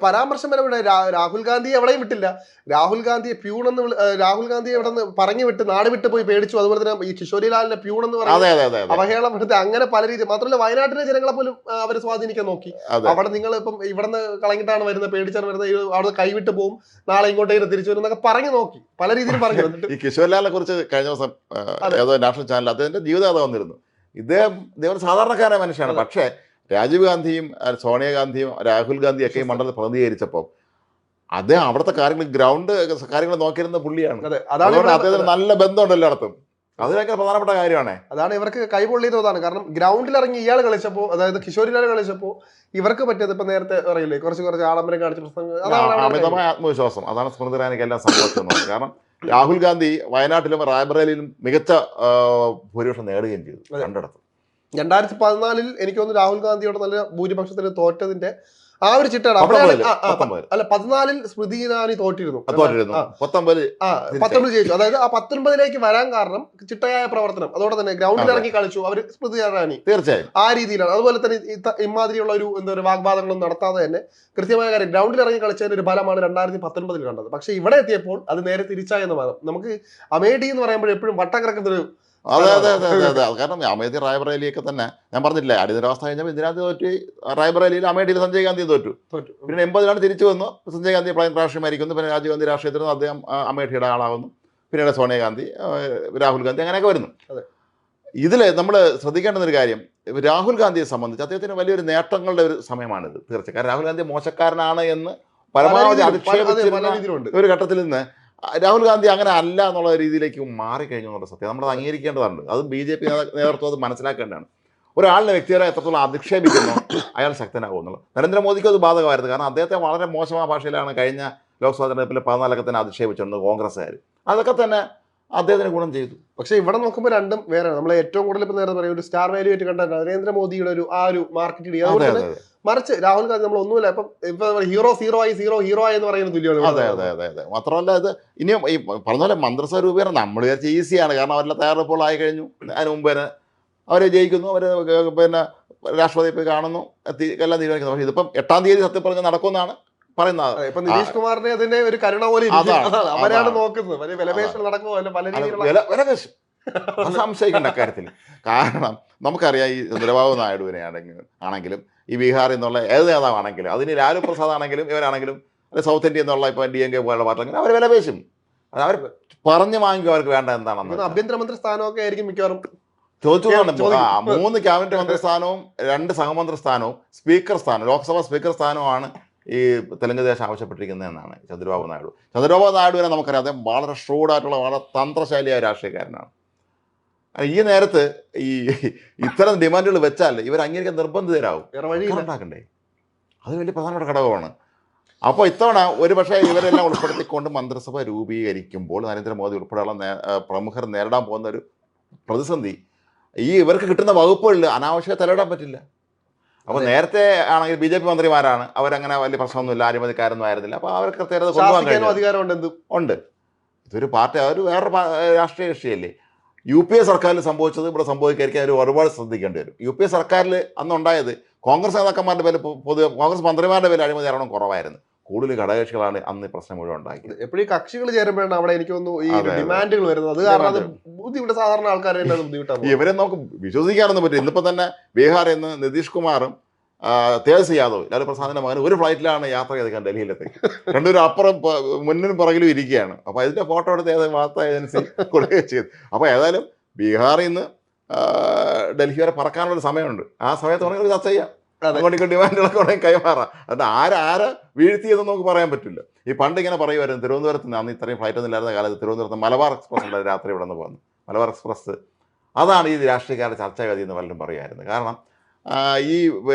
B: പരാമർശം വരെ രാഹുൽ ഗാന്ധിയെ എവിടെയും വിട്ടില്ല. രാഹുൽ ഗാന്ധിയെ പ്യൂണെന്ന് രാഹുൽ ഗാന്ധിയെ എവിടെ നിന്ന് പറഞ്ഞു വിട്ട് നാട് വിട്ട് പോയി പേടിച്ചു. അതുപോലെ തന്നെ ഈ കിഷോരിലാലിന്റെ പ്യൂണെന്ന് പറയുന്നത് അവഹേളം എടുത്ത് അങ്ങനെ പല രീതി. മാത്രമല്ല വയനാട്ടിലെ ജനങ്ങളെ പോലും അവർ സ്വാധീനിക്കാൻ നോക്കി. അവിടെ നിങ്ങൾ ഇപ്പം ഇവിടെ നിന്ന് കളങ്ങിട്ടാണ് വരുന്നത്, പേടിച്ചാണ് വരുന്നത്, അവിടെ കൈവിട്ട് പോകും, നാളെ ഇങ്ങോട്ടേക്ക് തിരിച്ചു വരും എന്നൊക്കെ പറഞ്ഞു നോക്കി, പല രീതിയിൽ പറഞ്ഞു.
A: ഈ കിഷോരിലാലിനെ കുറിച്ച് കഴിഞ്ഞ ദിവസം ഏതോ നാഷണൽ ചാനൽ അദ്ദേഹത്തിന്റെ ജീവിതകഥ വന്നിരുന്നു. ഇദ്ദേഹം സാധാരണക്കാരായ മനുഷ്യനാണ്. പക്ഷേ രാജീവ് ഗാന്ധിയും സോണിയാഗാന്ധിയും രാഹുൽ ഗാന്ധിയും ഒക്കെ ഈ മണ്ഡലത്തിൽ പ്രതികരിച്ചപ്പോൾ അദ്ദേഹം അവിടുത്തെ കാര്യങ്ങൾ ഗ്രൗണ്ട് കാര്യങ്ങൾ നോക്കിയിരുന്ന പുള്ളിയാണ്. അതുകൊണ്ട് അദ്ദേഹത്തിന് നല്ല ബന്ധമുണ്ട് എല്ലായിടത്തും. അത് ഭയങ്കര പ്രധാനപ്പെട്ട കാര്യമാണ്.
B: അതാണ് ഇവർക്ക് കൈപൊള്ളിയതാണ്. കാരണം ഗ്രൗണ്ടിൽ ഇറങ്ങി ഇയാൾ കളിച്ചപ്പോൾ, അതായത് കിഷോരിലാൽ കളിച്ചപ്പോൾ ഇവർക്ക് പറ്റിയത് ഇപ്പൊ നേരത്തെ പറയില്ലേ കുറച്ച് ആഡംബരം കാണിച്ച പ്രശ്നങ്ങൾ,
A: അമിതമായ ആത്മവിശ്വാസം. അതാണ് സ്മൃതി ഇറാനിക്ക് എല്ലാം സംഭവിച്ചത്. കാരണം രാഹുൽ ഗാന്ധി വയനാട്ടിലും റായ്ബറേലിയിലും മികച്ച ഭൂരിപക്ഷം നേടുകയും ചെയ്തു രണ്ടിടത്തും.
B: 2014 എനിക്ക് തോന്നുന്നു രാഹുൽ ഗാന്ധിയോട് നല്ല ഭൂരിപക്ഷത്തിൽ തോറ്റതിന്റെ ആ ഒരു ചിട്ടാണ്. അല്ല 14 സ്മൃതി ഇറാനി തോറ്റിരുന്നു. 19 ജയിച്ചു. അതായത് ആ 19ലേക്ക് വരാൻ കാരണം ചിട്ടയായ പ്രവർത്തനം. അതോടെ തന്നെ ഗ്രൗണ്ടിൽ ഇറങ്ങി കളിച്ചു അവർ സ്മൃതി ഇറാനി.
A: തീർച്ചയായും ആ
B: രീതിയിലാണ്. അതുപോലെ തന്നെ ഇമാതിരിയുള്ള ഒരു എന്താ പറയുക വാഗ്വാദങ്ങളൊന്നും നടത്താതെ തന്നെ കൃത്യമായ കാര്യം ഗ്രൗണ്ടിൽ ഇറങ്ങി കളിച്ചതിന്റെ ഒരു ഫലമാണ് 2019 കണ്ടത്. പക്ഷെ ഇവിടെ എത്തിയപ്പോൾ അത് നേരെ തിരിച്ചായെന്ന് വാദം. നമുക്ക് അമേഠി എന്ന് പറയുമ്പോൾ എപ്പോഴും വട്ടം കിടക്കുന്നൊരു
A: അതെ. കാരണം അമേഠി റായ്ബറേലിയൊക്കെ തന്നെ ഞാൻ പറഞ്ഞില്ലേ, അടിയന്തരാവസ്ഥ കഴിഞ്ഞപ്പോൾ ഇന്ദിരാഗാന്ധി തോറ്റു, റായ്ബറേലിയിൽ അമേഠിയിൽ സഞ്ജയ് ഗാന്ധി തോറ്റു. പിന്നെ 80 തിരിച്ചു വന്നു, സഞ്ജയ് ഗാന്ധി രാഷ്ട്രീയമായിരിക്കുന്നു. പിന്നെ രാജീവ് ഗാന്ധി രാഷ്ട്രീയത്തിൽ നിന്ന് അദ്ദേഹം അമേഠിയുടെ ആളാകുന്നു. പിന്നീട് സോണിയാഗാന്ധി, രാഹുൽ ഗാന്ധി അങ്ങനെയൊക്കെ വരുന്നു. ഇതിൽ നമ്മൾ ശ്രദ്ധിക്കേണ്ടുന്ന ഒരു കാര്യം, രാഹുൽ ഗാന്ധിയെ സംബന്ധിച്ച് അദ്ദേഹത്തിന് വലിയൊരു നേട്ടങ്ങളുടെ ഒരു സമയമാണിത്. തീർച്ചയായും കാരണം രാഹുൽ ഗാന്ധി മോശക്കാരനാണ് എന്ന് പരമാവധി അധിക്ഷേപിച്ചിരുന്ന ഒരു ഘട്ടത്തിൽ നിന്ന് രാഹുൽ ഗാന്ധി അങ്ങനെ അല്ല എന്നുള്ള രീതിയിലേക്ക് മാറിക്കഴിഞ്ഞു എന്നുള്ള സത്യം നമ്മളത് അംഗീകരിക്കേണ്ടതുണ്ട്. അത് BJP നേതൃത്വം അത് മനസ്സിലാക്കേണ്ടതാണ്. ഒരാളിനെ വ്യക്തികളെ എത്രത്തോളം അധിക്ഷേപിക്കുന്നു അയാൾ ശക്തനാകുന്നുള്ളത്. നരേന്ദ്രമോദിക്കും അത് ബാധകമായിരുന്നു. കാരണം അദ്ദേഹത്തെ വളരെ മോശമായ ഭാഷയിലാണ് കഴിഞ്ഞ ലോക്സഭാ തെരഞ്ഞെടുപ്പിൽ 14 തന്നെ അധിക്ഷേപിച്ചിട്ടുണ്ട് കോൺഗ്രസ്സുകാർ. അതൊക്കെ തന്നെ അദ്ദേഹത്തിന് ഗുണം ചെയ്തു.
B: പക്ഷേ ഇവിടെ നോക്കുമ്പോൾ രണ്ടും വേറെ. നമ്മൾ ഏറ്റവും കൂടുതൽ ഇപ്പം നേരെ പറയും ഒരു സ്റ്റാർ വാല്യൂ ആയിട്ട് കണ്ട നരേന്ദ്രമോദിയുടെ ഒരു ആ ഒരു മാർക്കറ്റ്. മറിച്ച് രാഹുൽ ഗാന്ധി നമ്മൾ ഒന്നുമില്ല ഇപ്പൊ ഹീറോ ആയി എന്ന് പറയുന്ന തുല്യമാണ്.
A: അതെ. മാത്രമല്ല ഇത് ഇനിയും ഈ പറഞ്ഞ പോലെ മന്ത്രിസഭ രൂപീകരണം നമ്മൾ വിചാരിച്ച ഈസിയാണ്. കാരണം അവരെല്ലാം തയ്യാറെടുപ്പുകൾ ആയി കഴിഞ്ഞു. അതിന് മുമ്പ് തന്നെ അവരെ ജയിക്കുന്നു, അവർ പിന്നെ രാഷ്ട്രപതി പോയി കാണുന്നു, എല്ലാം തീരുമാനിക്കുന്നു. പക്ഷേ ഇതിപ്പം 8-ാം തീയതി സത്യം പറഞ്ഞ് നടക്കുമെന്നാണ് പറയുന്നത്.
B: ഇപ്പൊ നിതീഷ് കുമാറിനെ അതിന്റെ ഒരു കരുണ പോലെ അവരാണ് നോക്കുന്നത്. വിലപേശൽ നടക്കുമോ പല രീതിയിലുള്ള
A: സംശയിക്കേണ്ട കാര്യത്തിൽ. കാരണം നമുക്കറിയാം ഈ ചന്ദ്രബാബു നായിഡുവിനെ ആണെങ്കിലും ഈ ബീഹാറിൽ നിന്നുള്ള ഏത് നേതാവാണെങ്കിലും, അതിന് ലാലു പ്രസാദ് ആണെങ്കിലും ഇവരാണെങ്കിലും, അല്ലെങ്കിൽ സൗത്ത് ഇന്ത്യയിൽ നിന്നുള്ള ഇപ്പോൾ DMK പോലുള്ള പാർട്ടിയാണെങ്കിലും അവർ വിലപേശും. അത് അവർ പറഞ്ഞു വാങ്ങിക്കും അവർക്ക് വേണ്ട എന്താണെന്ന്.
B: ആഭ്യന്തരമന്ത്രി സ്ഥാനമൊക്കെ ആയിരിക്കും മിക്കവാറും
A: ചോദിച്ചുകൊണ്ടാണ് 3 ക്യാബിനറ്റ് മന്ത്രി സ്ഥാനവും 2 സഹമന്ത്രി സ്ഥാനവും സ്പീക്കർ സ്ഥാനവും ലോക്സഭാ സ്പീക്കർ സ്ഥാനവുമാണ് ഈ തെലുങ്ക് ദേശം ആവശ്യപ്പെട്ടിരിക്കുന്നത് എന്നാണ് ചന്ദ്രബാബു നായിഡുവിനെ നമുക്കറിയാം. അദ്ദേഹം വളരെ ഷ്രൂഡായിട്ടുള്ള വളരെ തന്ത്രശാലിയായ രാഷ്ട്രീയക്കാരനാണ്. ഈ നേരത്ത് ഈ ഇത്തരം ഡിമാൻഡുകൾ വെച്ചാൽ ഇവർ അംഗീകരിക്കാൻ നിർബന്ധിതരാകും. ഉണ്ടാക്കണ്ടേ? അത് വലിയ പ്രധാനപ്പെട്ട ഘടകമാണ്. അപ്പോൾ ഇത്തവണ ഒരുപക്ഷെ ഇവരെല്ലാം ഉൾപ്പെടുത്തിക്കൊണ്ട് മന്ത്രിസഭ രൂപീകരിക്കുമ്പോൾ നരേന്ദ്രമോദി ഉൾപ്പെടെയുള്ള പ്രമുഖർ നേരിടാൻ പോകുന്ന ഒരു പ്രതിസന്ധി, ഈ ഇവർക്ക് കിട്ടുന്ന വകുപ്പുകളിൽ അനാവശ്യ തലയിടാൻ പറ്റില്ല. അപ്പോൾ നേരത്തെ ആണെങ്കിൽ BJP മന്ത്രിമാരാണ്, അവരങ്ങനെ വലിയ പ്രശ്നമൊന്നുമില്ല, അഴിമതിക്കാരൊന്നും ആയിരുന്നില്ല. അപ്പോൾ അവർക്ക് കൃത്യത കൊണ്ടുപോകാൻ അധികാരമുണ്ട്. ഇതൊരു പാർട്ടി, അവർ വേറെ രാഷ്ട്രീയ കക്ഷിയല്ലേ. UPA സർക്കാരിൽ സംഭവിച്ചത് ഇവിടെ സംഭവിക്കാതിരിക്കാൻ അവർ ഒരുപാട് ശ്രദ്ധിക്കേണ്ടി വരും. UPA സർക്കാരിൽ അന്നുണ്ടായത് കോൺഗ്രസ് നേതാക്കന്മാരുടെ പേര് കോൺഗ്രസ് മന്ത്രിമാരുടെ പേര് അഴിമതി ആരോപണം കുറവായിരുന്നു. കൂടുതൽ ഘടകകക്ഷികളാണ് അന്ന് ഈ പ്രശ്നം മുഴുവൻ ഉണ്ടാക്കിയത്.
B: എപ്പോഴും കക്ഷികൾ ചേരുമ്പോഴാണ് അവിടെ എനിക്ക് തോന്നുന്നു ഈ
A: അതെ, അതെ.
B: ഡിമാൻഡുകൾ വരുന്നത്. അത് കാരണം അത് ബുദ്ധിമുട്ട് സാധാരണ ആൾക്കാർ തന്നെ അത് ബുദ്ധിമുട്ടാണ്.
A: ഇവരെ നമുക്ക് വിശ്വസിക്കാനൊന്നും പറ്റും. ഇന്നിപ്പോൾ തന്നെ ബീഹാറിൽ നിന്ന് നിതീഷ് കുമാറും തേജസ്വി യാദവ് ലാലു പ്രസാദിന്റെ മകൻ ഒരു ഫ്ലൈറ്റിലാണ് യാത്ര ചെയ്തേക്കാൻ ഡൽഹിയിലെത്തേക്ക്. രണ്ടുപേരും അപ്പുറം മുന്നിലും പുറകിലും ഇരിക്കുകയാണ്. അപ്പോൾ അതിന്റെ ഫോട്ടോ എടുത്ത് ഏതായാലും വാർത്താ ഏജൻസി കൊടുക്കുകയും ചെയ്തു. അപ്പോൾ ഏതായാലും ബീഹാറിൽ നിന്ന് ഡൽഹി വരെ പറക്കാനുള്ളൊരു സമയമുണ്ട്. ആ സമയത്ത് വേണമെങ്കിൽ ചർച്ച ചെയ്യാം, അങ്ങോട്ടേക്ക് ഡിമാൻഡുകളൊക്കെ വേണമെങ്കിൽ കൈമാറാം. അതുകൊണ്ട് ആരെ വീഴ്ത്തിയെന്ന് നമുക്ക് പറയാൻ പറ്റില്ല. ഈ പണ്ട് ഇങ്ങനെ പറയുമായിരുന്നു, തിരുവനന്തപുരത്ത് നിന്ന് അന്ന് ഇത്രയും ഫ്ലൈറ്റ് ഒന്നും ഇല്ലായിരുന്ന കാലത്ത് തിരുവനന്തപുരത്ത് മലബാർ എക്സ്പ്രസ് ഉണ്ട്, രാത്രി ഇവിടെ നിന്ന് പോകുന്നു. മലബാർ എക്സ്പ്രസ് അതാണ് ഈ രാഷ്ട്രീയക്കാരുടെ ചർച്ചാഗതി എന്ന് പലരും പറയുമായിരുന്നു. കാരണം ഈ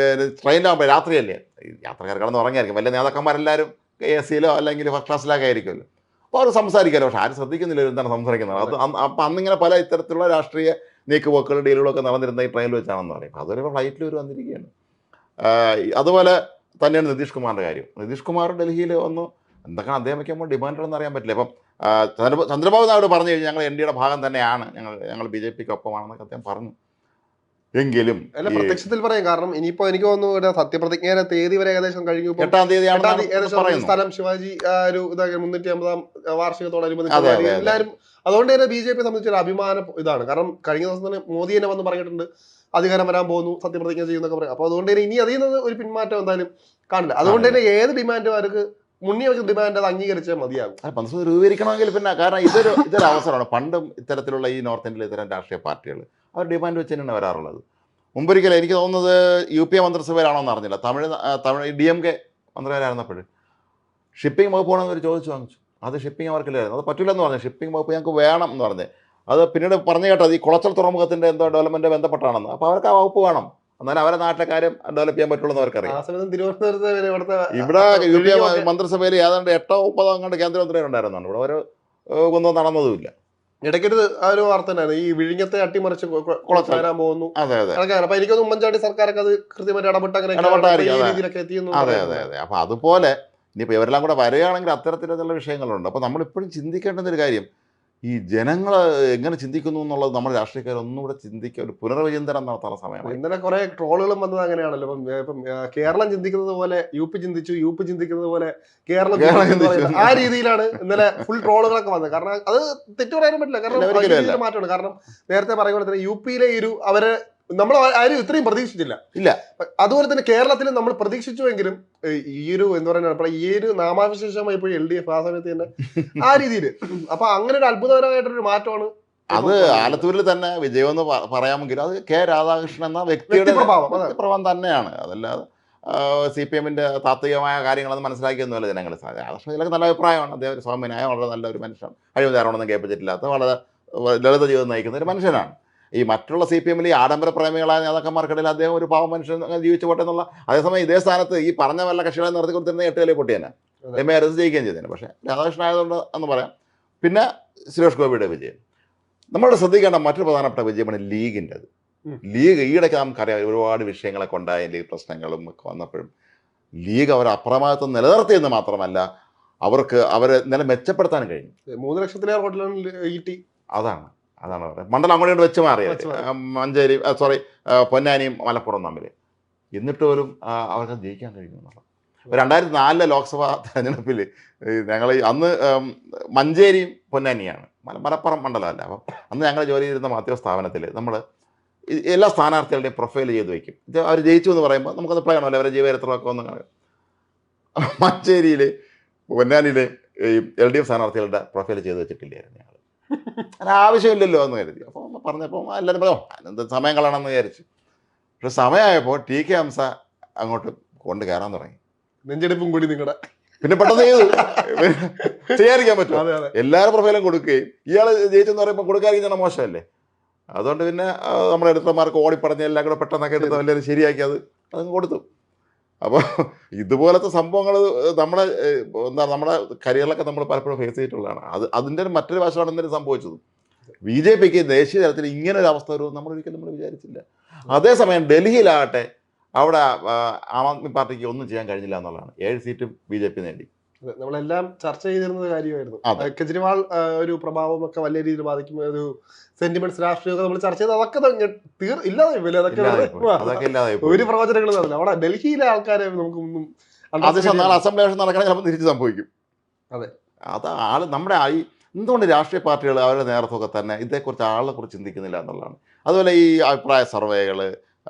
A: ട്രെയിനിലാകുമ്പോൾ രാത്രിയല്ലേ, ഈ യാത്രക്കാർ കിടന്ന് ഉറങ്ങിയായിരിക്കും, വലിയ നേതാക്കന്മാരെല്ലാവരും AC-യിലോ അല്ലെങ്കിൽ ഫസ്റ്റ് ക്ലാസ്സിലൊക്കെ ആയിരിക്കുമല്ലോ. അപ്പോൾ അവർ സംസാരിക്കാമല്ലോ, പക്ഷെ ആരും ശ്രദ്ധിക്കുന്നില്ല എന്താണ് സംസാരിക്കുന്നത്. അത് അപ്പം അന്നിങ്ങനെ പല ഇത്തരത്തിലുള്ള രാഷ്ട്രീയ നീക്കുപോക്കുകളും ഡീലുകളൊക്കെ നടന്നിരുന്ന ഈ ട്രെയിനിൽ വെച്ചാണെന്ന് പറയും. അതൊരു ഫ്ലൈറ്റിൽ ഒരു വന്നിരിക്കുകയാണ്. അതുപോലെ തന്നെയാണ് നിതീഷ് കുമാറിൻ്റെ കാര്യം. നിതീഷ് കുമാർ ഡൽഹിയിൽ വന്നു, എന്തൊക്കെയാണ് അദ്ദേഹം വയ്ക്കുമ്പോൾ ഡിമാൻഡുകളെന്ന് അറിയാൻ പറ്റില്ല. ഇപ്പം ചന്ദ്രബാബു നായിഡു പറഞ്ഞു കഴിഞ്ഞാൽ ഞങ്ങൾ NDA-യുടെ ഭാഗം തന്നെയാണ്, ഞങ്ങൾ BJP-ക്ക് ഒപ്പമാണെന്നൊക്കെ അദ്ദേഹം പറഞ്ഞു. എങ്കിലും
B: അല്ല, പ്രത്യക്ഷത്തിൽ പറയും. കാരണം ഇനിയിപ്പോ എനിക്ക് തോന്നുന്നു സത്യപ്രതിജ്ഞയുടെ തീയതി വരെ ഏകദേശം കഴിഞ്ഞു.
A: 8-ാം തീയതിയാണ്
B: സ്ഥലം ശിവാജി ഒരു ഇതാക്കി 350-ാം വാർഷികത്തോടനുബന്ധിച്ച് എല്ലാവരും. അതുകൊണ്ട് തന്നെ BJP സംബന്ധിച്ചൊരു അഭിമാനം ഇതാണ്. കാരണം കഴിഞ്ഞ ദിവസം തന്നെ മോദി തന്നെ വന്ന് പറഞ്ഞിട്ടുണ്ട് അധികാരം വരാൻ പോകുന്നു, സത്യപ്രതിജ്ഞ ചെയ്യുന്നൊക്കെ പറയും. അപ്പോൾ അതുകൊണ്ട് തന്നെ ഇനി അതിൽ നിന്ന് ഒരു പിന്മാറ്റം എന്തായാലും കാണില്ല. അതുകൊണ്ട് തന്നെ ഏത് ഡിമാൻഡും അവർക്ക് മുന്നേ വെച്ച ഡിമാൻഡ് അത് അംഗീകരിച്ചാൽ മതിയാകും.
A: മനസ്സ് രൂപീകരിക്കണമെങ്കിൽ പിന്നെ, കാരണം ഇതൊരു അവസരമാണ്. പണ്ടും ഇത്തരത്തിലുള്ള ഈ നോർത്ത് ഇന്ത്യയിലെ ഇത്തരം രാഷ്ട്രീയ പാർട്ടികൾ അവർ ഡിമാൻഡ് വെച്ച് തന്നെയാണ് വരാറുള്ളത്. മുമ്പൊരിക്കലും എനിക്ക് തോന്നുന്നത് UP മന്ത്രിസഭയിലാണോ എന്ന് അറിഞ്ഞില്ല, തമിഴ് DMK മന്ത്രിമാരായിരുന്നപ്പോൾ ഷിപ്പിംഗ് വകുപ്പ് വേണമെന്ന് അവർ ചോദിച്ചു വാങ്ങിച്ചു. അത് ഷിപ്പിംഗ് അവർക്കില്ലായിരുന്നു, അത് പറ്റില്ലെന്ന് പറഞ്ഞു. ഷിപ്പിംഗ് വകുപ്പ് ഞങ്ങൾക്ക് വേണം എന്ന് പറഞ്ഞ് അത് പിന്നീട് പറഞ്ഞു കേട്ടത് ഈ കുളച്ചൽ തുറമുഖത്തിൻ്റെ എന്തോ ഡെവലപ്മെൻറ്റ് ബന്ധപ്പെട്ടാണെന്ന്. അപ്പോൾ അവർക്ക് ആ വകുപ്പ് വേണം, എന്നാലും അവരെ നാട്ടിലെ കാര്യം ഡെവലപ്പ് ചെയ്യാൻ പറ്റുള്ളൂ എന്ന് അവർക്കറിയാം. ഇവിടെ UP മന്ത്രിസഭയിൽ ഏതാണ്ട് 8-9 അങ്ങോട്ട് കേന്ദ്രമന്ത്രിമാരുണ്ടായിരുന്നാണ്. ഇവിടെ ഒരു ഒന്നും നടന്നതുമില്ല.
B: ഇടയ്ക്കൊരു ഒരു വാർത്ത ഉണ്ടായിരുന്നു, ഈ വിഴിഞ്ഞത്തെ അട്ടിമറിച്ച് വരാൻ പോകുന്നു.
A: അതെ അതെ.
B: അപ്പൊ എനിക്കൊന്ന് ഉമ്മൻചാണ്ടി സർക്കാരൊക്കെ അത് കൃത്യമായിട്ട് ഇടപെട്ട് അങ്ങനെ രീതിയിലൊക്കെ എത്തിയെന്ന്.
A: അതെ അതെ അതെ. അപ്പൊ അതുപോലെ ഇനിയിപ്പോൾ ഇവരെല്ലാം കൂടെ വരികയാണെങ്കിൽ അത്തരത്തിലുള്ള വിഷയങ്ങളുണ്ട്. അപ്പോൾ നമ്മളിപ്പോഴും ചിന്തിക്കേണ്ടുന്ന ഒരു കാര്യം, ഈ ജനങ്ങൾ എങ്ങനെ ചിന്തിക്കുന്നു എന്നുള്ളത് നമ്മുടെ രാഷ്ട്രീയക്കാർ ഒന്നുകൂടെ ചിന്തിക്കുക, ഒരു പുനർവിചിന്തനം നടത്താനുള്ള സമയമാണ്.
B: ഇന്നലെ കുറെ ട്രോളുകളും വന്നത് അങ്ങനെയാണല്ലോ. ഇപ്പം കേരളം ചിന്തിക്കുന്നത് പോലെ UP ചിന്തിച്ചു, UP ചിന്തിക്കുന്നത് പോലെ കേരളം ചിന്തിച്ചു. ആ രീതിയിലാണ് ഇന്നലെ ഫുൾ ട്രോളുകളൊക്കെ വന്നത്. കാരണം അത് തെറ്റു പറയാനും പറ്റില്ല, കാരണം മാറ്റമാണ്. കാരണം നേരത്തെ പറയുമ്പോൾ തന്നെ UP-യിലെ അവരെ നമ്മൾ ആരും ഇത്രയും പ്രതീക്ഷിച്ചില്ല.
A: ഇല്ല.
B: അതുപോലെ തന്നെ കേരളത്തിൽ നമ്മൾ പ്രതീക്ഷിച്ചുവെങ്കിലും ഈ ഒരു എന്താ പറയുക, ഈ ഒരു നാമാവിശേഷമായി പോയി LDF ആ സമയത്ത് തന്നെ ആ രീതിയിൽ. അപ്പൊ അങ്ങനെ ഒരു അത്ഭുതകരമായിട്ടൊരു മാറ്റമാണ്.
A: അത് ആലത്തൂരിൽ തന്നെ വിജയമെന്ന് പറയാമെങ്കിലും അത് K. രാധാകൃഷ്ണൻ എന്ന വ്യക്തിയുടെ പ്രഭാവം തന്നെയാണ്. അതല്ലാതെ CPM-ന്റെ താത്വികമായ കാര്യങ്ങളൊന്നും മനസ്സിലാക്കിയൊന്നുമല്ല ജനങ്ങൾ. രാധാകൃഷ്ണൻ ഇതിലൊക്കെ നല്ല അഭിപ്രായമാണ്. അദ്ദേഹം ഒരു സൗമ്യനായ വളരെ നല്ലൊരു മനുഷ്യൻ, അഴിമതിയാരോടൊന്നും കേൾപ്പിച്ചിട്ടില്ലാത്ത വളരെ ലളിത ജീവിതം നയിക്കുന്ന ഒരു മനുഷ്യനാണ്. ഈ മറ്റുള്ള CPM-ൽ ഈ ആഡംബര പ്രേമികളായ നേതാക്കന്മാർക്കിടയിൽ അദ്ദേഹം ഒരു പാവ മനുഷ്യൻ ജീവിച്ചു പോട്ടെ എന്നുള്ള. അതേസമയം ഇതേ സ്ഥാനത്ത് ഈ പറഞ്ഞ വല്ല കക്ഷികളെ നിർത്തി കൊടുത്തിരുന്ന 8 കളി പൊട്ടിയേനെ, MA ജയിക്കുകയും ചെയ്തേനെ. പക്ഷേ രാധാകൃഷ്ണൻ ആയതുകൊണ്ട് എന്ന് പറയാം. പിന്നെ സുരേഷ് ഗോപിയുടെ വിജയം. നമ്മൾ ശ്രദ്ധിക്കേണ്ട മറ്റൊരു പ്രധാനപ്പെട്ട വിജയമാണ് ലീഗിൻ്റെത്. ലീഗ് ഈയിടയ്ക്ക് നമുക്കറിയാം ഒരുപാട് വിഷയങ്ങളൊക്കെ ഉണ്ടായ ലീഗ് പ്രശ്നങ്ങളും ഒക്കെ വന്നപ്പോഴും ലീഗ് അവർ അപ്രമാദിത്വം നിലനിർത്തിയെന്ന് മാത്രമല്ല അവരെ നില മെച്ചപ്പെടുത്താൻ കഴിഞ്ഞു.
B: 3 ലക്ഷത്തിലേറെ വോട്ടിലാണ്.
A: അതാണ് പറയുന്നത്. മണ്ഡലം അങ്ങോട്ട് വെച്ച് മാറിയത് മഞ്ചേരി പൊന്നാനിയും മലപ്പുറം തമ്മിൽ. എന്നിട്ട് പോലും അവർക്ക് ജയിക്കാൻ കഴിഞ്ഞു എന്നുള്ളത്. 2004 ലോക്സഭാ തെരഞ്ഞെടുപ്പിൽ ഞങ്ങൾ അന്ന് മഞ്ചേരിയും പൊന്നാനിയാണ്, മലപ്പുറം മണ്ഡലമല്ല. അപ്പം അന്ന് ഞങ്ങൾ ജോലി ചെയ്തിരുന്ന മാധ്യമ സ്ഥാപനത്തിൽ നമ്മൾ എല്ലാ സ്ഥാനാർത്ഥികളുടെയും പ്രൊഫൈൽ ചെയ്ത് വയ്ക്കും. അവർ ജയിച്ചു എന്ന് പറയുമ്പോൾ നമുക്കൊന്ന് പ്ലേ ആണല്ലോ, അവരെ ജീവചരിത്രമൊക്കെ ഒന്ന് കാണുക. മഞ്ചേരിയിലെ പൊന്നാനിയിലെ LDF സ്ഥാനാർത്ഥികളുടെ പ്രൊഫൈൽ ചെയ്ത് വെച്ചിട്ടില്ലായിരുന്നു ഞങ്ങൾ. അങ്ങനെ ആവശ്യമില്ലല്ലോ എന്ന് കരുതി. അപ്പോൾ പറഞ്ഞപ്പോൾ എല്ലാവരും പറയോ എന്ത് സമയം കളയണമെന്ന് വിചാരിച്ചു. പക്ഷെ സമയമായപ്പോൾ TK ഹംസ അങ്ങോട്ട് കൊണ്ട് കയറാൻ തുടങ്ങി.
B: നെഞ്ചെടുപ്പും കൂടി നിങ്ങളുടെ
A: പിന്നെ പെട്ടെന്ന് ചെയ്യാതിരിക്കാൻ പറ്റും. എല്ലാവരും പ്രൊഫൈലും കൊടുക്കുകയും ഇയാൾ ജയിച്ചെന്ന് പറയുമ്പോൾ കൊടുക്കാതിരിക്കുന്ന മോശമല്ലേ. അതുകൊണ്ട് പിന്നെ നമ്മുടെ എഡിറ്റർമാർക്ക് ഓടിപ്പറഞ്ഞ് എല്ലാം കൂടെ പെട്ടെന്നൊക്കെ എടുത്ത് എല്ലാവരും ശരിയാക്കി അതങ്ങ് കൊടുത്തു. അപ്പോൾ ഇതുപോലത്തെ സംഭവങ്ങൾ നമ്മുടെ കരിയറിലൊക്കെ നമ്മൾ പലപ്പോഴും ഫേസ് ചെയ്തിട്ടുള്ളതാണ്. അതിൻ്റെ മറ്റൊരു വശമാണ് ഇന്നലെ സംഭവിച്ചത്. BJP-ക്ക് ദേശീയ തലത്തിൽ ഇങ്ങനെ ഒരു അവസ്ഥ വരും നമ്മൾ വിചാരിച്ചില്ല. അതേസമയം ഡൽഹിയിലാകട്ടെ അവിടെ ആം ആദ്മി പാർട്ടിക്ക് ഒന്നും ചെയ്യാൻ കഴിഞ്ഞില്ല എന്നുള്ളതാണ്. 7 സീറ്റും BJP നേടി.
B: നമ്മളെല്ലാം ചർച്ച ചെയ്തിരുന്ന കാര്യമായിരുന്നു. കെജ്രിവാൾ ഒരു പ്രഭാവം ഒക്കെ വലിയ രീതിയിൽ ബാധിക്കും, ഒരു സെന്റിമെന്റ്സ് രാഷ്ട്രീയമൊക്കെ നമ്മൾ ചർച്ച ചെയ്ത് അതൊക്കെ ഇല്ലാതെ ഒരു പ്രവചനങ്ങൾ നടന്നില്ല. അവിടെ ഡൽഹിയിലെ ആൾക്കാരെ നമുക്കൊന്നും
A: അതിശം നാളെ അസംബ്ലി ഇലക്ഷൻ നടക്കണേ ചിലപ്പോൾ തിരിച്ച് സംഭവിക്കും.
B: അതെ.
A: അത് നമ്മുടെ ഈ എന്തുകൊണ്ട് രാഷ്ട്രീയ പാർട്ടികൾ അവരുടെ നേതൃത്വമൊക്കെ തന്നെ ഇതേക്കുറിച്ച് ആളെ കുറിച്ച് ചിന്തിക്കുന്നില്ല എന്നുള്ളതാണ്. അതുപോലെ ഈ അഭിപ്രായ സർവേകൾ,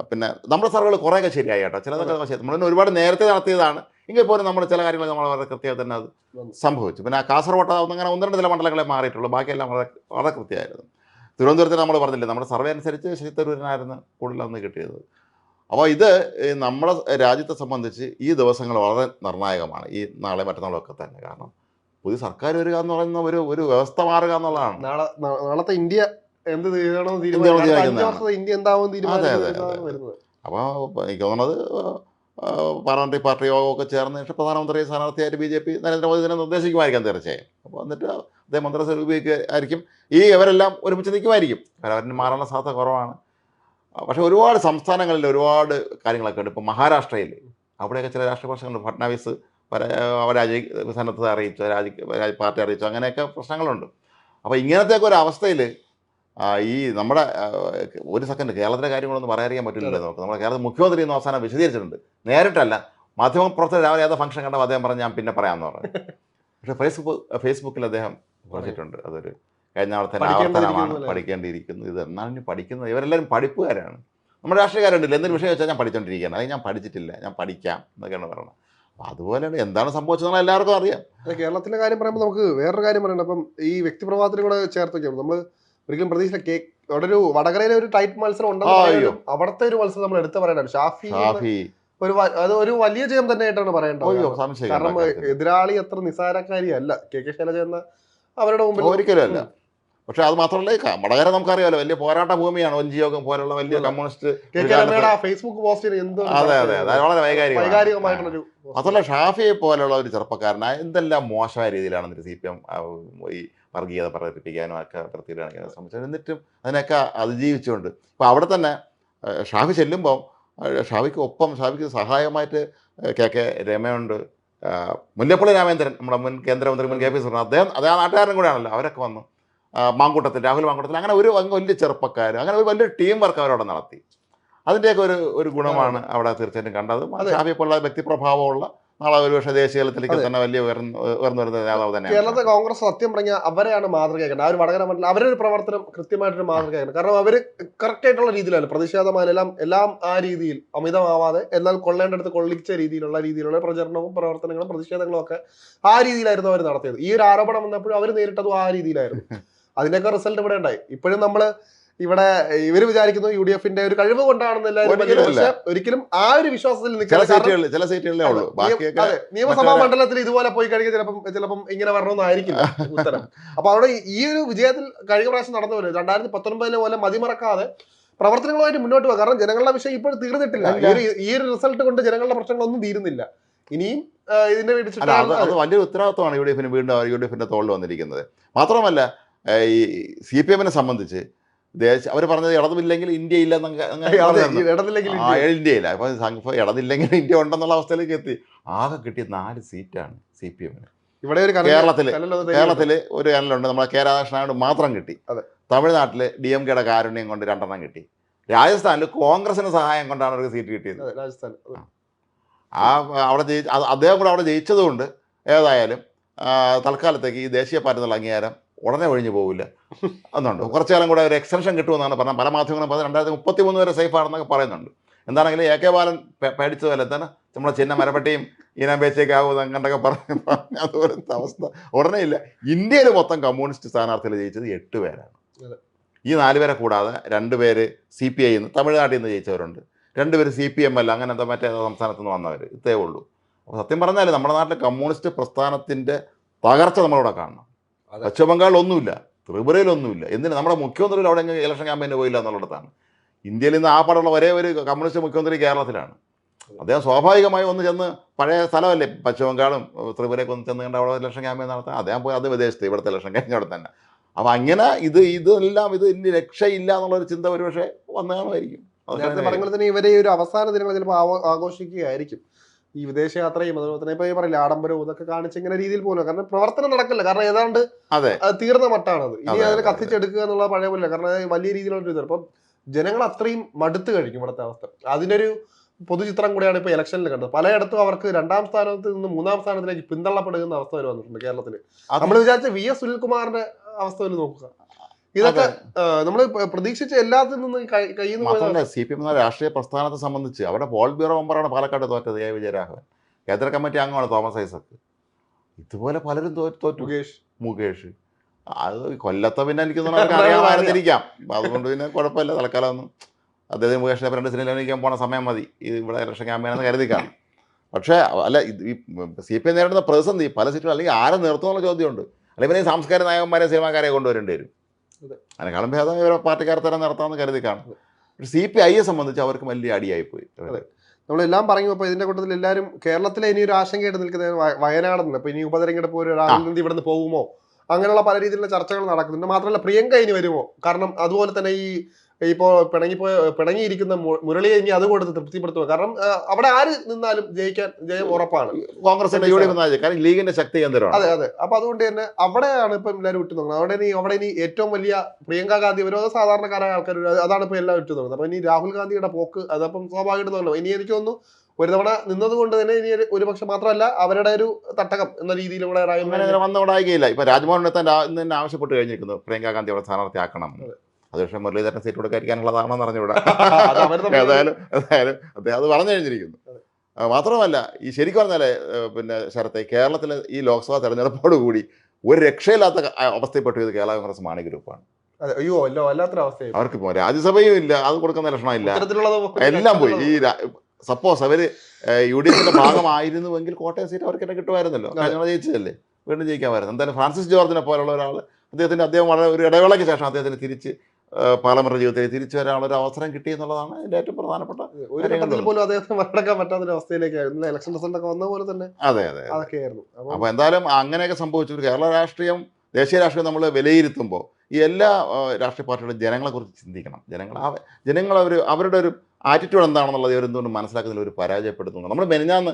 A: പിന്നെ നമ്മുടെ സർവേകൾ കുറേയൊക്കെ ശരിയായി കേട്ടോ, ചിലതൊക്കെ ശരി. നമ്മൾ ഒരുപാട് നേരത്തെ നടത്തിയതാണ് എങ്കിൽ പോലും നമ്മുടെ ചില കാര്യങ്ങൾ നമ്മൾ വളരെ കൃത്യമായി തന്നെ അത് സംഭവിച്ചു. പിന്നെ കാസർഗോഡ് അങ്ങനെ 1-2 ചില മണ്ഡലങ്ങളെ മാറിയിട്ടുള്ളൂ, ബാക്കിയെല്ലാം വളരെ വളരെ കൃത്യമായിരുന്നു. തിരുവനന്തപുരത്തിന് നമ്മൾ പറഞ്ഞില്ലേ, നമ്മുടെ സർവേ അനുസരിച്ച് ശശി തരൂരിനായിരുന്നു കൂടുതലന്ന് കിട്ടിയത്. അപ്പോൾ ഇത് നമ്മുടെ രാജ്യത്തെ സംബന്ധിച്ച് ഈ ദിവസങ്ങൾ വളരെ നിർണായകമാണ്, ഈ നാളെ മറ്റന്നാളൊക്കെ തന്നെ. കാരണം പുതിയ സർക്കാർ വരിക എന്ന് പറയുന്ന ഒരു വ്യവസ്ഥ മാറുക എന്നുള്ളതാണ്.
B: നാളത്തെ ഇന്ത്യ എന്ത് തീരുമാനം ഇന്ത്യ എന്താവും വരുന്നത്.
A: അപ്പോൾ എനിക്ക് തോന്നുന്നത് പാർലമെന്ററി പാർട്ടി യോഗമൊക്കെ ചേർന്ന് ശേഷം പ്രധാനമന്ത്രി സ്ഥാനാർത്ഥിയായിട്ട് BJP നരേന്ദ്രമോദി തന്നെ നിർദ്ദേശിക്കുമായിരിക്കാം തീർച്ചയായും. അപ്പോൾ എന്നിട്ട് അദ്ദേഹം മന്ത്രിസഭ രൂപീകരിക്കും. ഇവരെല്ലാം ഒരുമിച്ച് നിൽക്കുമായിരിക്കും. കാരണം അവരിന് മാറാനുള്ള സാധ്യത കുറവാണ്. പക്ഷേ ഒരുപാട് സംസ്ഥാനങ്ങളിൽ ഒരുപാട് കാര്യങ്ങളൊക്കെ ഉണ്ട്. ഇപ്പോൾ മഹാരാഷ്ട്രയിൽ അവിടെയൊക്കെ ചില രാഷ്ട്രീയ പ്രശ്നങ്ങളുണ്ട്. ഫഡ്നാവിസ് സന്നദ്ധത അറിയിച്ചു, പാർട്ടി അറിയിച്ചു, അങ്ങനെയൊക്കെ പ്രശ്നങ്ങളുണ്ട്. അപ്പോൾ ഇങ്ങനത്തെയൊക്കെ ഒരു അവസ്ഥയിൽ ഈ നമ്മുടെ ഒരു സെക്കൻഡ് കേരളത്തിലെ കാര്യങ്ങളൊന്നും പറയാതിരിക്കാൻ പറ്റില്ലല്ലോ നമുക്ക്. നമ്മുടെ കേരളത്തിൽ മുഖ്യമന്ത്രി ഇന്ന് അവസാനം വിശദീകരിച്ചിട്ടുണ്ട്, നേരിട്ടല്ല, മാധ്യമപ്രവർത്തകർ രാവിലെ ഏതാ ഫംഗ്ഷൻ കണ്ടപ്പോൾ അദ്ദേഹം പറഞ്ഞ് ഞാൻ പിന്നെ പറയാമെന്ന് പറഞ്ഞു. പക്ഷേ ഫേസ്ബുക്കിൽ അദ്ദേഹം പറഞ്ഞിട്ടുണ്ട് അതൊരു കഴിഞ്ഞ തന്നെ ആവർത്തനമാണ്, പഠിക്കേണ്ടിയിരിക്കുന്നു. ഇത് എന്നാണ് ഇനി പഠിക്കുന്നത്? ഇവരെല്ലാവരും പഠിപ്പുകാരാണ്. നമ്മുടെ രാഷ്ട്രീയക്കാരുണ്ടല്ലോ, എന്തൊരു വിഷയം വെച്ചാൽ ഞാൻ പഠിച്ചുകൊണ്ടിരിക്കുകയാണ്, അത് ഞാൻ പഠിച്ചിട്ടില്ല, ഞാൻ പഠിക്കാം എന്നൊക്കെയാണ് പറയുന്നത്. അപ്പോൾ അതുപോലെയാണ് എന്താണ് സംഭവിച്ചതെന്നുള്ള എല്ലാവർക്കും അറിയാം.
B: കേരളത്തിലെ കാര്യം പറയുമ്പോൾ നമുക്ക് വേറൊരു കാര്യം പറയണം. അപ്പം ഈ വ്യക്തിപ്രഭാവത്തിനും കൂടെ ചേർത്ത് വയ്ക്കണം. നമ്മൾ ഒരിക്കലും പ്രതീക്ഷ അവിടെ ഒരു വടകരയിലെ ഒരു ടൈറ്റ് മത്സരം ഉണ്ടെന്ന് അവിടുത്തെ ഒരു മത്സരം നമ്മൾ എടുത്ത് പറയണം. ഷാഫി അത് ഒരു വലിയ ജയം തന്നെയായിട്ടാണ് പറയേണ്ടത്. കാരണം എതിരാളി അത്ര നിസാരക്കാരിയല്ല കെ ശൈലജ എന്ന അവരുടെ മുമ്പിൽ
A: ഒരിക്കലും അല്ല. പക്ഷെ അത് മാത്രമല്ല, വടകര നമുക്കറിയാമല്ലോ വലിയ പോരാട്ട ഭൂമിയാണ്. ഒഞ്ചിയോഗം പോലുള്ള വലിയ കമ്മ്യൂണിസ്റ്റ്
B: ഫേസ്ബുക്ക് പോസ്റ്റിൽ
A: അതെ അതെ അത് വളരെ
B: വൈകാരികമായിട്ടുള്ളൊരു.
A: അതുപോലെ ഷാഫിയെ പോലുള്ള ഒരു ചെറുപ്പക്കാരനായ എന്തെല്ലാം മോശമായ രീതിയിലാണ് CPM ഈ വർഗീയത പ്രകടിപ്പിക്കാനും ഒക്കെ പ്രത്യേകത ശ്രമിച്ചത്. എന്നിട്ടും അതിനൊക്കെ അതിജീവിച്ചുകൊണ്ട് ഇപ്പോൾ അവിടെ തന്നെ ഷാഫി ചെല്ലുമ്പോൾ ഷാഫിക്ക് സഹായമായിട്ട് KK രമയുണ്ട്, മുല്ലപ്പള്ളി രാമേന്ദ്രൻ, നമ്മുടെ മുൻ കേന്ദ്രമന്ത്രി മുൻ KP സുരേന്ദ്രൻ, അദ്ദേഹം ആ നാട്ടുകാരനും കൂടെയാണല്ലോ, അവരൊക്കെ വന്നു. രാഹുൽ മാങ്കൂട്ടത്തിൽ, അങ്ങനെ ഒരു വലിയ ചെറുപ്പക്കാർ, അങ്ങനെ ഒരു വലിയ ടീം വർക്ക് അവരവിടെ നടത്തി. അതിൻ്റെയൊക്കെ ഒരു ഗുണമാണ് അവിടെ തീർച്ചയായിട്ടും കണ്ടത്. ഷാഫിയെ പോലുള്ള വ്യക്തിപ്രഭാവമുള്ള നാളെ ഒരുപക്ഷെ ദേശീയ തലത്തിലേക്ക് തന്നെ വലിയ ഉയർന്നു വരുന്ന നേതാവ് തന്നെ.
B: കേരളത്തിലെ കോൺഗ്രസ് സത്യം പറഞ്ഞാൽ അവരെയാണ് മാതൃകയാക്കുന്നത്. ആ ഒരു വടകര മണ്ഡലം അവരുടെ ഒരു പ്രവർത്തനം കൃത്യമായിട്ടൊരു മാതൃകയാണ്. കാരണം അവർ കറക്റ്റ് ആയിട്ടുള്ള രീതിയിലാണ് പ്രതിഷേധമായാലും എല്ലാം ആ രീതിയിൽ അമിതമാവാതെ എന്നാൽ കൊള്ളേണ്ടടുത്ത് കൊള്ളിച്ച രീതിയിലുള്ള പ്രചരണവും പ്രവർത്തനങ്ങളും പ്രതിഷേധങ്ങളും ഒക്കെ ആ രീതിയിലായിരുന്നു അവർ നടത്തിയത്. ഈ ഒരു ആരോപണം വന്നപ്പോഴും അവർ നേരിട്ടതും ആ രീതിയിലായിരുന്നു. അതിനൊക്കെ റിസൾട്ട് ഇവിടെ ഉണ്ടായി. ഇപ്പോഴും ഇവിടെ ഇവർ വിചാരിക്കുന്നു UDFന്റെ ഒരു കഴിവ് കൊണ്ടാണെന്ന് ഒരിക്കലും ആ ഒരു വിശ്വാസത്തിൽ നിയമസഭാ മണ്ഡലത്തിൽ ഇതുപോലെ പോയി കഴിഞ്ഞാൽ ചിലപ്പം ഇങ്ങനെ വരണമെന്നായിരിക്കില്ല ഉത്തരം. അപ്പൊ അവിടെ ഈ ഒരു വിജയത്തിൽ കഴിഞ്ഞ പ്രാവശ്യം നടന്നു വരും 2019 പോലെ മതിമറക്കാതെ പ്രവർത്തനങ്ങളുമായിട്ട് മുന്നോട്ട് പോകുക. കാരണം ജനങ്ങളുടെ വിഷയം ഇപ്പോഴും തീർന്നിട്ടില്ല. ഈ ഒരു റിസൾട്ട് കൊണ്ട് ജനങ്ങളുടെ പ്രശ്നങ്ങളൊന്നും തീരുന്നില്ല. ഇനിയും ഇതിന്റെ
A: അത് വലിയൊരു ഉത്തരവാദിത്വമാണ് UDFന്റെ തോളിൽ വന്നിരിക്കുന്നത്. മാത്രമല്ല ഈ CPMനെ സംബന്ധിച്ച് അവർ പറഞ്ഞത് ഇടതില്ലെങ്കിൽ ഇന്ത്യ ഇല്ല, ഇന്ത്യയില്ല. അപ്പോൾ ഇടതില്ലെങ്കിൽ ഇന്ത്യ ഉണ്ടെന്നുള്ള അവസ്ഥയിലേക്ക് എത്തി. ആകെ കിട്ടിയ 4 സീറ്റാണ് CPMന്.
B: ഇവിടെ
A: കേരളത്തിൽ ഒരു ചാനലുണ്ട്, നമ്മളെ K രാധാകൃഷ്ണനോട് മാത്രം കിട്ടി. തമിഴ്നാട്ടിൽ DMKയുടെ കാരുണ്യം കൊണ്ട് 2 കിട്ടി. രാജസ്ഥാനിൽ കോൺഗ്രസിന് സഹായം കൊണ്ടാണ് ഒരു സീറ്റ് കിട്ടിയത്. അവിടെ അദ്ദേഹം കൂടെ അവിടെ ജയിച്ചതുകൊണ്ട് ഏതായാലും തൽക്കാലത്തേക്ക് ഈ ദേശീയ പാർട്ടി എന്നുള്ള അംഗീകാരം ഉടനെ ഒഴിഞ്ഞു പോകില്ല എന്നുണ്ട്. കുറച്ചു കാലം കൂടെ ഒരു എക്സ്റ്റൻഷൻ കിട്ടുമെന്നാണ് പറഞ്ഞത്. പല മാധ്യമങ്ങളും പറഞ്ഞത് 2033 വരെ സേഫ് ആണെന്നൊക്കെ പറയുന്നുണ്ട്. എന്താണെങ്കിലും AK ബാലൻ പേടിച്ചതല്ല, എന്താണ് നമ്മളെ ചിഹ്ന മരപ്പട്ടിയും ഈനാമ്പേച്ചേക്കാവും അങ്ങോട്ടൊക്കെ പറഞ്ഞ അതുപോലത്തെ അവസ്ഥ ഉടനെ ഇല്ല. ഇന്ത്യയിൽ മൊത്തം കമ്മ്യൂണിസ്റ്റ് സ്ഥാനാർത്ഥികൾ ജയിച്ചത് 8 പേരാണ്. ഈ 4 പേരെ കൂടാതെ 2 പേര് CPI തമിഴ്നാട്ടിൽ നിന്ന് ജയിച്ചവരുണ്ട്, 2 പേര് CPM അല്ല അങ്ങനത്തെ മറ്റേ സംസ്ഥാനത്തു നിന്ന് വന്നവർ, ഇത്രേ ഉള്ളൂ. അപ്പോൾ സത്യം പറഞ്ഞാൽ നമ്മുടെ നാട്ടിലെ കമ്മ്യൂണിസ്റ്റ് പ്രസ്ഥാനത്തിൻ്റെ തകർച്ച നമ്മളിവിടെ കാണണം. പശ്ചിമ ബംഗാളിൽ ഒന്നുമില്ല, ത്രിപുരയിലൊന്നുമില്ല. എന്തിന് നമ്മുടെ മുഖ്യമന്ത്രിയിൽ അവിടെ ഇലക്ഷൻ ക്യാമ്പയിന് പോയില്ല എന്നുള്ളിടത്താണ്. ഇന്ത്യയിൽ നിന്ന് ആ പാടുള്ള ഒരേ ഒരു കമ്മ്യൂണിസ്റ്റ് മുഖ്യമന്ത്രി കേരളത്തിലാണ്. അദ്ദേഹം സ്വാഭാവികമായി ഒന്ന് ചെന്ന് പഴയ സ്ഥലമല്ലേ പശ്ചിമ ബംഗാളും ത്രിപുരയൊക്കെ ഒന്ന് ചെന്ന് കണ്ട് അവിടെ ഇലക്ഷൻ ക്യാമ്പയിൻ നടത്താൻ അദ്ദേഹം പോയി. അത് വിദേശത്ത്, ഇവിടുത്തെ ഇലക്ഷൻ കഴിഞ്ഞവിടെ തന്നെ. അപ്പോൾ അങ്ങനെ ഇതെല്ലാം ഇനി രക്ഷയില്ല എന്നുള്ളൊരു ചിന്ത ഒരുപക്ഷെ വന്നു കാണുമായിരിക്കും.
B: പറഞ്ഞ തന്നെ ഇവരെ ഒരു അവസാന ദിനങ്ങൾ ചിലപ്പോൾ ആഘോഷിക്കുകയായിരിക്കും. ഈ വിദേശയാത്രയും അതുപോലെ തന്നെ ഇപ്പൊ പറയില്ല ആഡംബരവും ഇതൊക്കെ കാണിച്ച് ഇങ്ങനെ രീതിയിൽ പോലും. കാരണം പ്രവർത്തനം നടക്കില്ല. കാരണം ഏതാണ്ട് തീർന്ന മട്ടാണത്. ഇനി അതിനെ കത്തിച്ചെടുക്കുക എന്നുള്ള പഴയ പോലെ. കാരണം വലിയ രീതിയിലുള്ള ഇത് അപ്പം ജനങ്ങൾ അത്രയും മടുത്തു കഴിക്കും ഇവിടുത്തെ അവസ്ഥ. അതിനൊരു പൊതുചിത്രം കൂടിയാണ് ഇപ്പോൾ ഇലക്ഷനിൽ കണ്ടത്. പലയിടത്തും അവർക്ക് 2ാം സ്ഥാനത്ത് നിന്ന് 3ാം സ്ഥാനത്തിലേക്ക് പിന്തള്ളപ്പെടുന്ന അവസ്ഥ വരെ വന്നിട്ടുണ്ട് കേരളത്തിൽ. നമ്മൾ വിചാരിച്ച വി എസ് സുനിൽകുമാറിന്റെ അവസ്ഥ വരെ നോക്കുക. ഇതൊക്കെ നമ്മൾ പ്രതീക്ഷിച്ച എല്ലാത്തിൽ നിന്നും കയ്യിൽ നിന്ന്
A: മാത്രമല്ല CPM എന്ന രാഷ്ട്രീയ പ്രസ്ഥാനത്തെ സംബന്ധിച്ച് അവരുടെ പോൾ ബ്യൂറോ മെമ്പറാണ് പാലക്കാട് തോറ്റത് എ വിജയരാഘവൻ. കേന്ദ്ര കമ്മിറ്റി അംഗമാണ് തോമസ് ഐസക്. ഇതുപോലെ പലരും തോറ്റു. മുകേഷ് അത് കൊല്ലത്തെ പിന്നെ എനിക്ക് തോന്നുന്നു അറിയാമായിരുന്നിരിക്കാം. അതുകൊണ്ട് പിന്നെ കുഴപ്പമില്ല. തൽക്കാലം ഒന്നും അദ്ദേഹം മുകേഷിനെ 2 സിനിമയിലേക്ക് പോണ സമയം മതി ഇവിടെ ഇലക്ഷൻ ക്യാമ്പയിനെന്ന് കരുതിക്കാണ്. പക്ഷേ അല്ല ഈ CPM നേരിടുന്ന പ്രതിസന്ധി പല സീറ്റുകൾ അല്ലെങ്കിൽ ആരെ നിർത്തുന്നുള്ള ചോദ്യമുണ്ട്. അല്ലെങ്കിൽ പിന്നെ സാംസ്കാരിക നായകന്മാരെ സിനിമാക്കാരെ കൊണ്ടുവരേണ്ടി വരും. അതിനേക്കാളും ഭേദം ഇവരെ പാർട്ടിക്കാർ തന്നെ നടത്താമെന്ന് കരുതിക്കാണ്. പക്ഷേ CPIയെ സംബന്ധിച്ച് അവർക്ക് വലിയ അടിയായിപ്പോയി.
B: നമ്മളെല്ലാം പറഞ്ഞു. അപ്പോൾ ഇതിന്റെ കൂട്ടത്തിൽ എല്ലാവരും കേരളത്തിലെ ഇനി ഒരു ആശങ്കയായിട്ട് നിൽക്കുന്നത് വയനാടെന്ന്. അപ്പോൾ ഇനി ഉപതെരഞ്ഞെടുപ്പ് ഒരു രാഹുൽ ഗാന്ധി ഇവിടെ നിന്ന് പോകുമോ, അങ്ങനെയുള്ള പല രീതിയിലുള്ള ചർച്ചകൾ നടക്കുന്നുണ്ട്. മാത്രമല്ല പ്രിയങ്ക ഇനി വരുമോ? കാരണം അതുപോലെ തന്നെ ഇപ്പോൾ പിണങ്ങിയിരിക്കുന്ന മുരളിയെ ഇനി അതുകൊണ്ട് തൃപ്തിപ്പെടുത്തുക. കാരണം അവിടെ ആര് നിന്നാലും ജയം ഉറപ്പാണ്.
A: കോൺഗ്രസിന്റെ കാരണം ലീഗിന്റെ ശക്തി കേന്ദ്രമാണ്.
B: അതെ. അപ്പൊ അതുകൊണ്ട് തന്നെ അവിടെയാണ് ഇപ്പം എല്ലാവരും വിട്ടു നോക്കുന്നത്. അവിടെ ഇനി ഏറ്റവും വലിയ പ്രിയങ്ക ഗാന്ധി വിരോധ സാധാരണക്കാരായ ആൾക്കാർ അതാണ് ഇപ്പൊ എല്ലാം വിട്ടു നോക്കുന്നത്. അപ്പൊ ഇനി രാഹുൽ ഗാന്ധിയുടെ പോക്ക് അതപ്പം സ്വാഭാവികമായിട്ടും ഇനി എനിക്ക് തോന്നുന്നു ഒരു തവണ നിന്നതുകൊണ്ട് തന്നെ ഇനി ഒരുപക്ഷെ മാത്രമല്ല അവരുടെ ഒരു തട്ടകം എന്ന രീതിയിൽ ഇവിടെ
A: വന്നുകൂടായികയില്ല. ഇപ്പൊ രാജ്മോഹൻ തന്നെ ആവശ്യപ്പെട്ട് കഴിഞ്ഞിരിക്കുന്നു പ്രിയങ്ക ഗാന്ധി അവിടെ സ്ഥാനാർത്ഥിയാക്കണം. അത് പക്ഷേ മുരളീധരൻ സീറ്റ് കൊടുക്കാനുള്ളതാണെന്ന് അറിഞ്ഞുകൂടാ. ഏതായാലും അദ്ദേഹം അത് പറഞ്ഞു കഴിഞ്ഞിരിക്കുന്നു. മാത്രമല്ല ഈ ശരിക്കും പറഞ്ഞാൽ പിന്നെ ശരത്തെ കേരളത്തിലെ ഈ ലോക്സഭാ തെരഞ്ഞെടുപ്പോടുകൂടി ഒരു രക്ഷയില്ലാത്ത അവസ്ഥയിൽപ്പെട്ടു ഇത് കേരള കോൺഗ്രസ് മാണി ഗ്രൂപ്പാണ്. അവർക്ക് രാജ്യസഭയും ഇല്ല, അത് കൊടുക്കുന്ന ലക്ഷണമില്ല, എല്ലാം പോയി. ഈ സപ്പോസ് അവര് UDFന്റെ ഭാഗമായിരുന്നുവെങ്കിൽ കോട്ടയം സീറ്റ് അവർക്ക് തന്നെ കിട്ടുമായിരുന്നല്ലോ. കഴിഞ്ഞ ജയിച്ചതല്ലേ, വീണ്ടും ജയിക്കാമായിരുന്നു. എന്തായാലും ഫ്രാൻസിസ് ജോർജിനെ പോലുള്ള ഒരാൾ അദ്ദേഹം വളരെ ഒരു ഇടവേളയ്ക്ക് ശേഷം അദ്ദേഹത്തിന് തിരിച്ച് പാർലമെന്റ് ജീവിതത്തിൽ തിരിച്ചു വരാനുള്ള ഒരു അവസരം കിട്ടി എന്നുള്ളതാണ് അതിന്റെ ഏറ്റവും പ്രധാനപ്പെട്ട
B: ഒരു ഘട്ടത്തിൽ പോലും അദ്ദേഹത്തിന് മറികടക്കാൻ പറ്റാത്ത അവസ്ഥയിലേക്കായിരുന്നു ഇലക്ഷൻ റിസൾട്ട് ഒക്കെ വന്ന പോലെ തന്നെ.
A: അതെ. അപ്പൊ എന്തായാലും അങ്ങനെയൊക്കെ സംഭവിച്ചു. ഒരു കേരള രാഷ്ട്രീയം, ദേശീയ രാഷ്ട്രീയം നമ്മൾ വിലയിരുത്തുമ്പോൾ ഈ എല്ലാ രാഷ്ട്രീയ പാർട്ടികളും ജനങ്ങളെ കുറിച്ച് ചിന്തിക്കണം. ജനങ്ങൾ അവരുടെ ഒരു ആറ്റിറ്റ്യൂഡ് എന്താണെന്നുള്ളത് ഇവരെന്തുകൊണ്ട് മനസ്സിലാക്കുന്നതിൽ ഒരു പരാജയപ്പെടുത്തുന്നു. നമ്മൾ മെനിഞ്ഞാന്ന്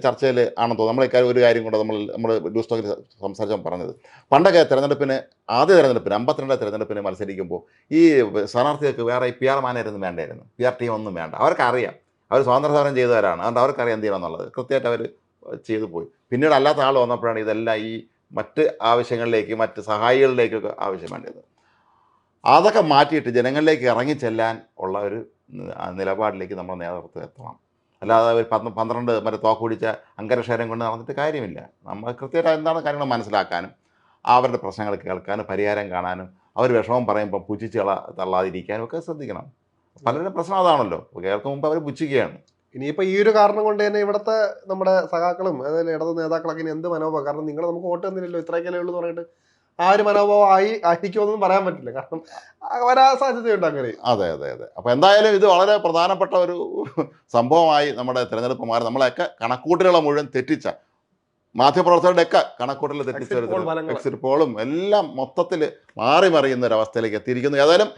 A: ചർച്ചയിൽ ആണെന്ന് തോന്നുന്നു നമ്മൾ ഒരു കാര്യം കൊണ്ട് നമ്മൾ ഡൂസ് ടോക്കിൽ സംസാരിച്ചാൽ പറഞ്ഞത്, പണ്ടൊക്കെ ആദ്യ തെരഞ്ഞെടുപ്പിന് 52 തെരഞ്ഞെടുപ്പിന് മത്സരിക്കുമ്പോൾ ഈ സ്ഥാനാർത്ഥികൾക്ക് വേറെ PR മാനായിരുന്നു വേണ്ടായിരുന്നു, PR ടീം ഒന്നും വേണ്ട. അവർക്കറിയാം അവർ സ്വാതന്ത്ര്യ സമരം ചെയ്തവരാണ്, അതുകൊണ്ട് അവർക്കറിയാം എന്ത് ചെയ്യണമെന്നുള്ളത് കൃത്യമായിട്ട് അവർ ചെയ്തു പോയി. പിന്നീട് അല്ലാത്ത ആൾ വന്നപ്പോഴാണ് ഇതെല്ലാം ഈ മറ്റ് ആവശ്യങ്ങളിലേക്ക്, മറ്റ് സഹായികളിലേക്കൊക്കെ ആവശ്യം വേണ്ടത്. അതൊക്കെ മാറ്റിയിട്ട് ജനങ്ങളിലേക്ക് ഇറങ്ങിച്ചെല്ലാൻ ഉള്ള ഒരു നിലപാടിലേക്ക് നമ്മുടെ നേതൃത്വം എത്തണം. അല്ലാതെ ഒരു 12 തോക്ക് പിടിച്ച അങ്കരക്ഷരം കൊണ്ട് നടന്നിട്ട് കാര്യമില്ല. നമ്മൾ കൃത്യമായിട്ട് എന്താണ് കാര്യങ്ങൾ മനസ്സിലാക്കാനും അവരുടെ പ്രശ്നങ്ങൾ കേൾക്കാനും പരിഹാരം കാണാനും അവർ വിഷമം പറയുമ്പോൾ പുച്ഛിച്ച് തള്ളാതിരിക്കാനും ഒക്കെ ശ്രദ്ധിക്കണം. പലരുടെ പ്രശ്നം അതാണല്ലോ, കേൾക്കും മുമ്പ് അവർ പുച്ഛിക്കുകയാണ്.
B: ഇനിയിപ്പോൾ ഈ ഒരു കാരണം കൊണ്ട് തന്നെ ഇവിടുത്തെ നമ്മുടെ സഖാക്കളും അതായത് ഇടത് നേതാക്കളൊക്കെ ഇനി എന്ത് മനോഭാവം, കാരണം നിങ്ങൾ നമുക്ക് വോട്ട് തന്നില്ലല്ലോ ഇത്രയൊക്കെ ഉള്ളൂ എന്ന് പറഞ്ഞിട്ട് ആ ഒരു മനോഭാവം ആയിരിക്കുമെന്നൊന്നും പറയാൻ പറ്റില്ല. കാരണം വരാൻ സാധ്യതയുണ്ട് അങ്ങനെ.
A: അതെ. അപ്പോൾ എന്തായാലും ഇത് വളരെ പ്രധാനപ്പെട്ട ഒരു സംഭവമായി നമ്മുടെ തിരഞ്ഞെടുപ്പ് മാറി. നമ്മളെയൊക്കെ കണക്കൂട്ടലുകളെ മുഴുവൻ തെറ്റിച്ച മാധ്യമപ്രവർത്തകരുടെയൊക്കെ കണക്കൂട്ടൽ തെറ്റിച്ച ഒരു എക്സിറ്റ് പോളും എല്ലാം മൊത്തത്തിൽ മാറി മറിയുന്ന ഒരവസ്ഥയിലേക്ക് എത്തിയിരിക്കുന്നു. ഏതായാലും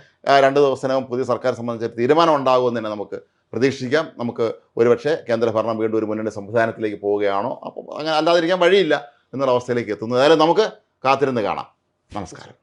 A: 2 ദിവസത്തിനകം പുതിയ സർക്കാർ സംബന്ധിച്ച തീരുമാനം ഉണ്ടാകുമെന്ന് തന്നെ നമുക്ക് പ്രതീക്ഷിക്കാം. നമുക്ക് ഒരുപക്ഷെ കേന്ദ്ര ഭരണം വീണ്ടും ഒരു മുന്നണി സംവിധാനത്തിലേക്ക് പോവുകയാണോ, അപ്പോൾ അങ്ങനെ അല്ലാതിരിക്കാൻ വഴിയില്ല എന്നൊരവസ്ഥയിലേക്ക് എത്തുന്നു. ഏതായാലും നമുക്ക് കാത്തിരുന്ന് കാണാം. നമസ്കാരം.